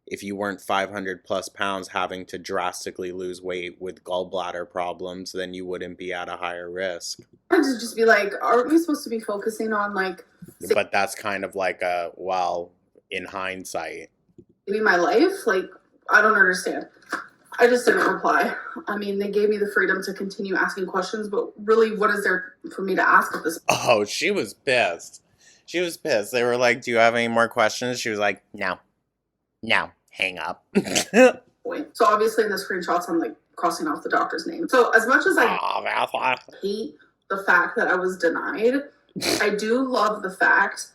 If you weren't 500 plus pounds having to drastically lose weight with gallbladder problems, then you wouldn't be at a higher risk. I wanted to just be like, aren't we supposed to be focusing on like But that's kind of like in hindsight. saving my life? Like, I don't understand. I just didn't reply. I mean, they gave me the freedom to continue asking questions, but really, what is there for me to ask at this point? Oh, she was pissed. She was pissed. They were like, do you have any more questions? She was like, no. Hang up. So obviously in the screenshots, I'm like crossing off the doctor's name. So as much as I hate the fact that I was denied, I do love the fact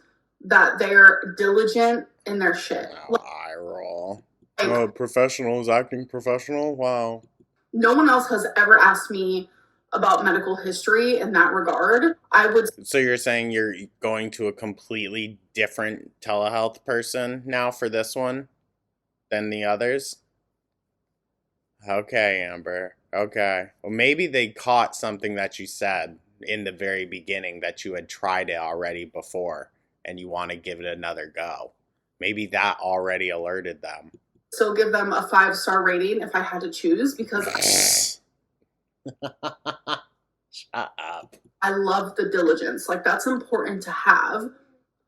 that they're diligent in their shit. I roll. Professionals acting professional? Wow. No one else has ever asked me about medical history in that regard. So you're saying you're going to a completely different telehealth person now for this one? than the others? Okay, Amber. Okay. Well, maybe they caught something that you said in the very beginning that you had tried it already before and you want to give it another go. Maybe that already alerted them. Still give them a 5-star rating if I had to choose, because Shut up. I love the diligence. Like, that's important to have.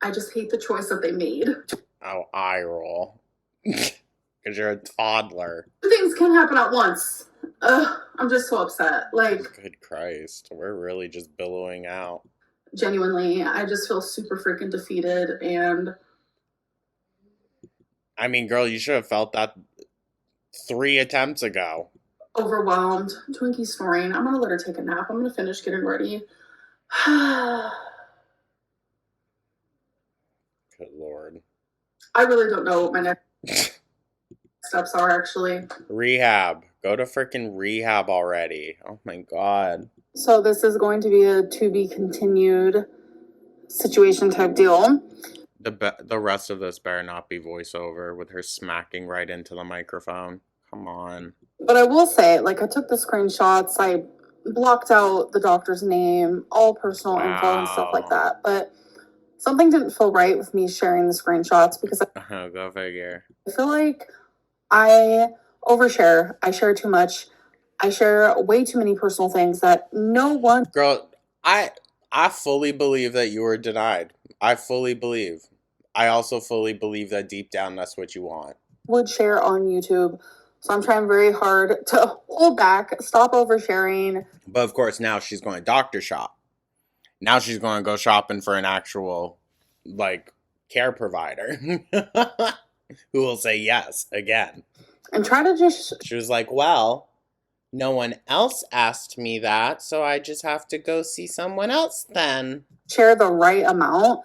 I just hate the choice that they made. Oh, eye roll. Because you're a toddler. Things can happen at once. I'm just so upset. Like, good Christ. We're really just billowing out. Genuinely, I just feel super freaking defeated. And I mean, girl, you should have felt that 3 attempts ago. Overwhelmed. Twinkie's snoring. I'm gonna let her take a nap. I'm gonna finish getting ready. Good Lord. I really don't know what my next steps are, actually. Rehab. Go to freaking rehab already. Oh my God. So this is going to be a to be continued situation type deal. The rest of this better not be voiceover with her smacking right into the microphone. Come on. But I will say, like, I took the screenshots, I blocked out the doctor's name, all personal info and stuff like that. But something didn't feel right with me sharing the screenshots, because Go figure. I feel like I overshare. I share too much. I share way too many personal things that no one... Girl, I fully believe that you were denied. I fully believe. I also fully believe that deep down that's what you want. ...would share on YouTube. So I'm trying very hard to hold back, stop oversharing. But of course, now she's going to doctor shop. Now she's going to go shopping for an actual, like, care provider. Who will say yes again. And try to just... She was like, well, no one else asked me that, so I just have to go see someone else then. ...share the right amount.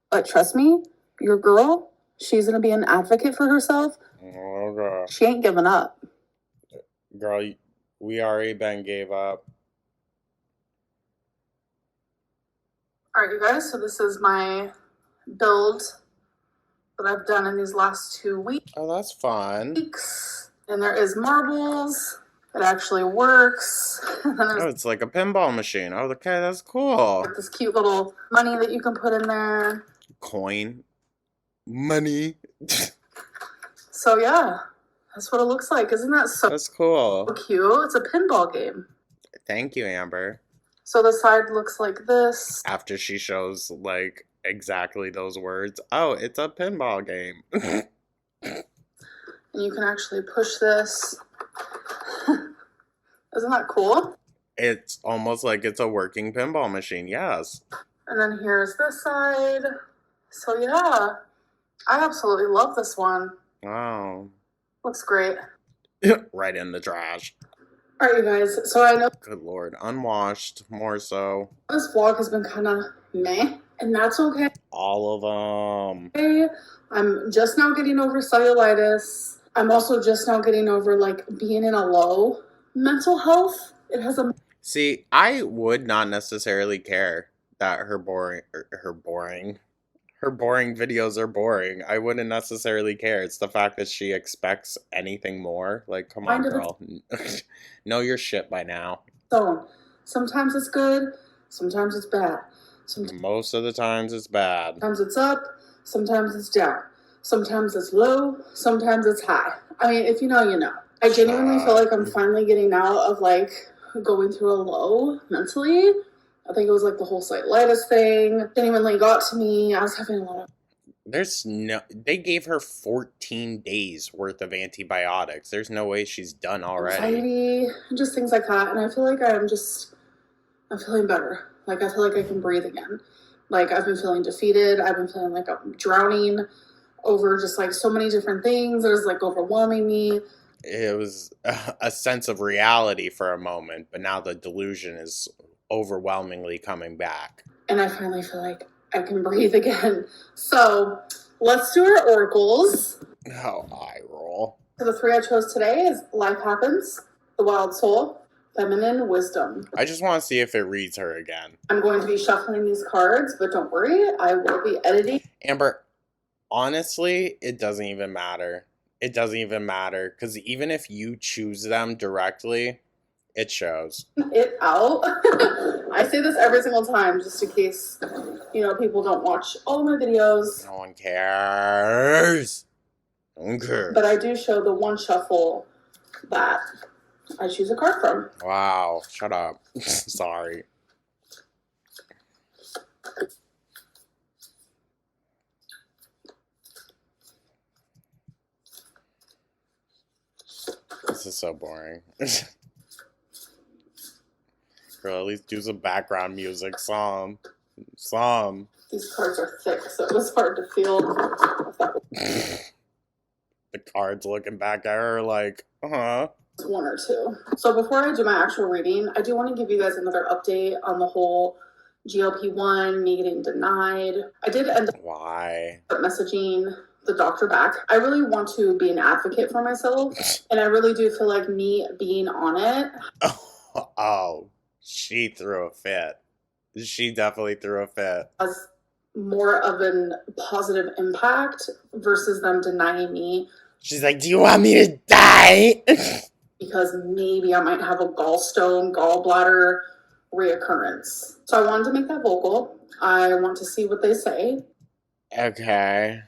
But trust me, your girl, she's going to be an advocate for herself. Oh, God. She ain't giving up. Girl, we already been gave up. All right, you guys, so this is my build that I've done in these last 2 weeks. Oh, that's fun. And there is marbles. It actually works. Oh, it's like a pinball machine. Oh, okay, that's cool. This cute little money that you can put in there. Coin. Money. So yeah, that's what it looks like. Isn't that so That's cool. cute? It's a pinball game. Thank you, Amber. So the side looks like this. After she shows, like, exactly those words. Oh, it's a pinball game. And you can actually push this. Isn't that cool? It's almost like it's a working pinball machine, yes. And then here's this side. So yeah, I absolutely love this one. Wow. Looks great. Right in the trash. All right, you guys. So I know Good Lord. Unwashed, more so. this vlog has been kind of meh, and that's okay. All of them. I'm just now getting over cellulitis. I'm also just now getting over, like, being in a low mental health. It has a... See, I would not necessarily care that her boring videos are boring. I wouldn't necessarily care. It's the fact that she expects anything more. Like, come on, girl. Know your shit by now. So, sometimes it's good, sometimes it's bad. Most of the times it's bad. Sometimes it's up, sometimes it's down. Sometimes it's low, sometimes it's high. I mean, if you know, you know. I genuinely feel like I'm finally getting out of, like, going through a low mentally. I think it was, like, the whole cellulitis thing. Genuinely got to me. I was having a lot of... They gave her 14 days worth of antibiotics. There's no way she's done already. Anxiety, just things like that. And I feel like I'm feeling better. Like, I feel like I can breathe again. Like, I've been feeling defeated. I've been feeling like I'm drowning over just, like, so many different things. It was, like, overwhelming me. It was a sense of reality for a moment, but now the delusion is overwhelmingly coming back. And I finally feel like I can breathe again. So, let's do our oracles. Oh, eye roll. So the 3 I chose today is Life Happens, The Wild Soul, Feminine Wisdom. I just want to see if it reads her again. I'm going to be shuffling these cards, but don't worry, I will be editing. Amber, honestly, it doesn't even matter. It doesn't even matter, because even if you choose them directly, it shows. It out. I say this every single time just in case, people don't watch all my videos. No one cares. No one cares. But I do show the one shuffle that I choose a card from. Wow, shut up. Sorry. This is so boring. Girl, at least do some background music. Some. These cards are thick, so it was hard to feel. The cards looking back at her like, One or two. So before I do my actual reading, I do want to give you guys another update on the whole GLP-1, me getting denied. I did end up messaging the doctor back. I really want to be an advocate for myself, and I really do feel like me being on it. Oh, she threw a fit. She definitely threw a fit. Has more of a positive impact versus them denying me. She's like, do you want me to die? Because maybe I might have a gallbladder reoccurrence. So I wanted to make that vocal. I want to see what they say. Okay.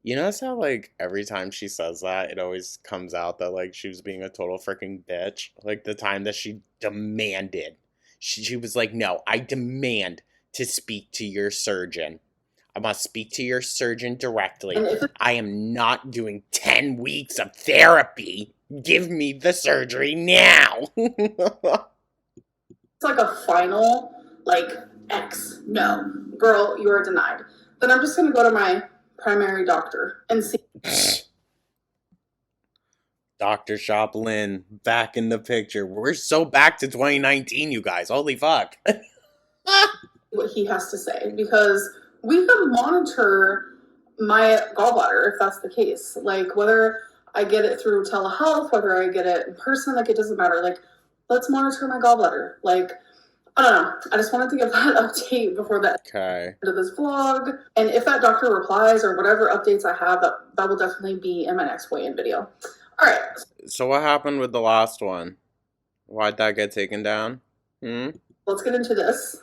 You notice how, like, every time she says that, it always comes out that, like, she was being a total freaking bitch? Like, the time that she demanded. She was like, no, I demand to speak to your surgeon. I must speak to your surgeon directly. I am not doing 10 weeks of therapy. Give me the surgery now. It's like a final, X. No. Girl, you are denied. Then I'm just going to go to my primary doctor and see. Dr. Shoplin, back in the picture. We're so back to 2019, you guys. Holy fuck. What he has to say, because we can monitor my gallbladder if that's the case. Like, whether I get it through telehealth, whether I get it in person, it doesn't matter. Let's monitor my gallbladder. I don't know. I just wanted to give that update before the end of this vlog. And if that doctor replies or whatever updates I have, that will definitely be in my next weigh-in video. All right. So what happened with the last one? Why'd that get taken down? Let's get into this.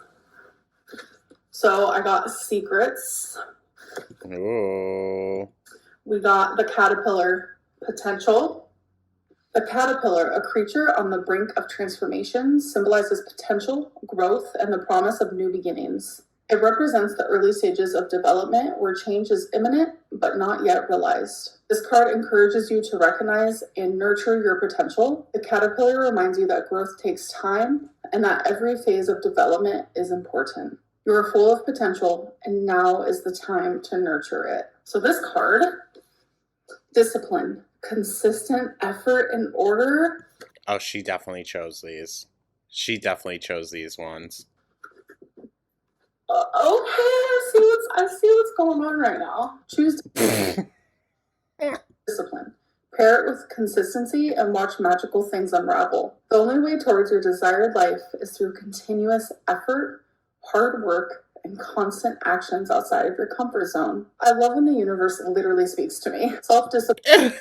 So I got secrets. Ooh. We got the caterpillar potential. The caterpillar, a creature on the brink of transformation, symbolizes potential, growth, and the promise of new beginnings. It represents the early stages of development where change is imminent but not yet realized. This card encourages you to recognize and nurture your potential. The caterpillar reminds you that growth takes time and that every phase of development is important. You are full of potential, and now is the time to nurture it. So this card, discipline, consistent effort and order. Oh, she definitely chose these. She definitely chose these ones. Okay, I see what's going on right now. Choose discipline. Pair it with consistency and watch magical things unravel. The only way towards your desired life is through continuous effort, hard work, and constant actions outside of your comfort zone. I love when the universe literally speaks to me. Self-discipline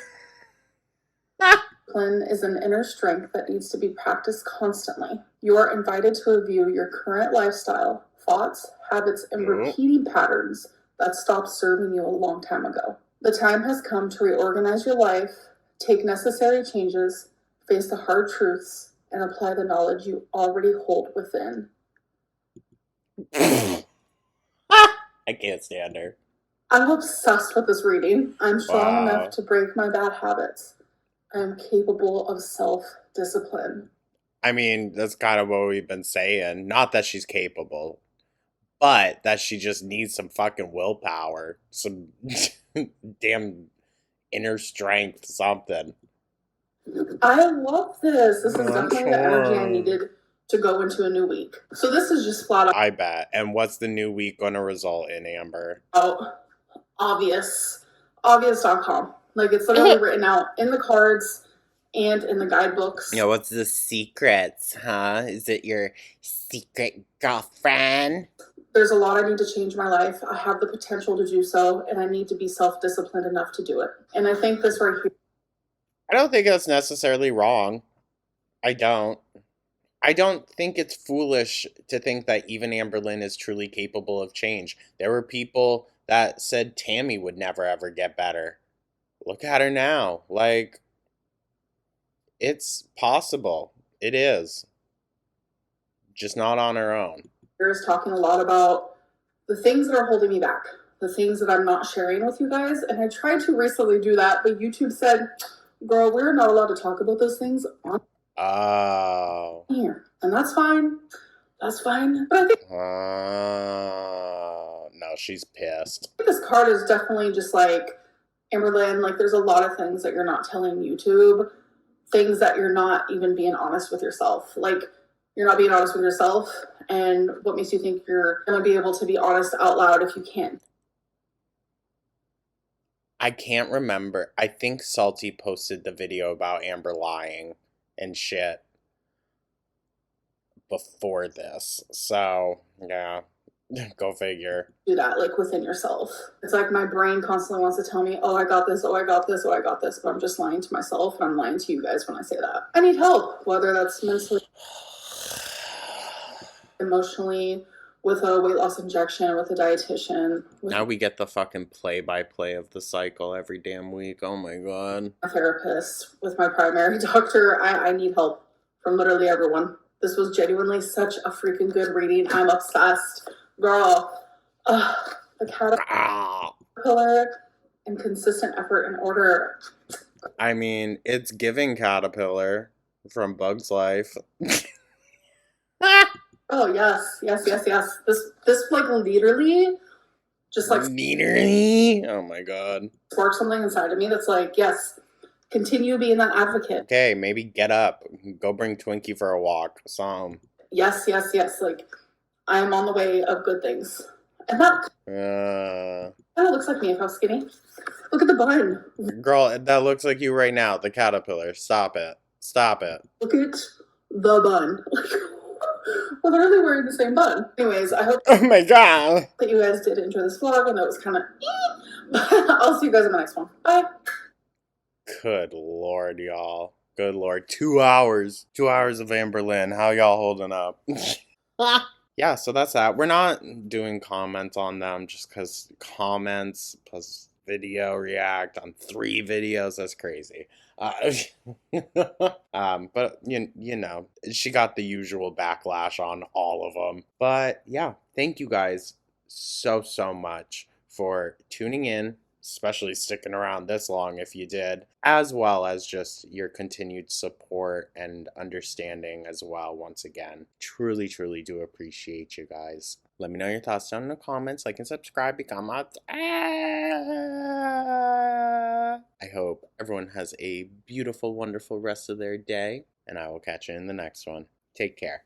is an inner strength that needs to be practiced constantly. You are invited to review your current lifestyle, thoughts, habits, and repeating patterns that stopped serving you a long time ago. The time has come to reorganize your life, take necessary changes, face the hard truths, and apply the knowledge you already hold within. I can't stand her. I'm obsessed with this reading. I'm strong enough to break my bad habits. I am capable of self-discipline. I mean, that's kind of what we've been saying. Not that she's capable, but that she just needs some fucking willpower. Some damn inner strength, something. I love this. This is definitely the energy I needed to go into a new week. So this is just flat out. I bet. And what's the new week going to result in, Amber? Oh, obvious. Obvious.com. It's literally written out in the cards and in the guidebooks. Yeah, what's the secrets, huh? Is it your secret girlfriend? There's a lot I need to change in my life. I have the potential to do so, and I need to be self-disciplined enough to do it. And I think this right here. I don't think that's necessarily wrong. I don't. I don't think it's foolish to think that even Amber Lynn is truly capable of change. There were people that said Tammy would never ever get better. Look at her now. Like, it's possible. It is. Just not on her own. Is talking a lot about the things that are holding me back, the things that I'm not sharing with you guys. And I tried to recently do that, but YouTube said, girl, we're not allowed to talk about those things on here. And that's fine. That's fine. But I think no, she's pissed. this card is definitely just like, Amberlynn, like there's a lot of things that you're not telling YouTube, things that you're not even being honest with yourself. Like, you're not being honest with yourself, and what makes you think you're going to be able to be honest out loud if you can't? I can't remember. I think Salty posted the video about Amber lying and shit before this. So, yeah. Go figure. Do that, like, within yourself. It's like my brain constantly wants to tell me, oh, I got this, oh, I got this, oh, I got this, but I'm just lying to myself, and I'm lying to you guys when I say that. I need help, whether that's mentally, emotionally, with a weight loss injection, with a dietitian. Now we get the fucking play-by-play of the cycle every damn week. Oh my god. A therapist, with my primary doctor. I need help from literally everyone. This was genuinely such a freaking good reading. I'm obsessed. Girl, the caterpillar and consistent effort and order. I mean, it's giving Caterpillar from Bug's Life. Oh, yes. This like literally just like literally. Oh my god. sparked something inside of me that's like, yes, continue being that advocate. Okay, maybe get up. Go bring Twinkie for a walk. Yes. Like, I am on the way of good things. And that kind of looks like me if I was skinny. Look at the bun. Girl, that looks like you right now, the caterpillar. Stop it. Look at the bun. We're literally wearing the same bun. Anyways, I hope oh my god that you guys did enjoy this vlog, and that was kind of I'll see you guys in the next one. Bye. Good lord, y'all. Good lord. 2 hours. 2 hours of Amber Lynn. How y'all holding up? Yeah, so that's that. We're not doing comments on them just because comments plus video react on 3 videos. That's crazy. But you know, she got the usual backlash on all of them. But yeah, thank you guys so much for tuning in, especially sticking around this long if you did, as well as just your continued support and understanding as well. Once again, truly do appreciate you guys. Let me know your thoughts down in the comments. Like and subscribe, become up. I hope everyone has a beautiful, wonderful rest of their day, and I will catch you in the next one. Take care.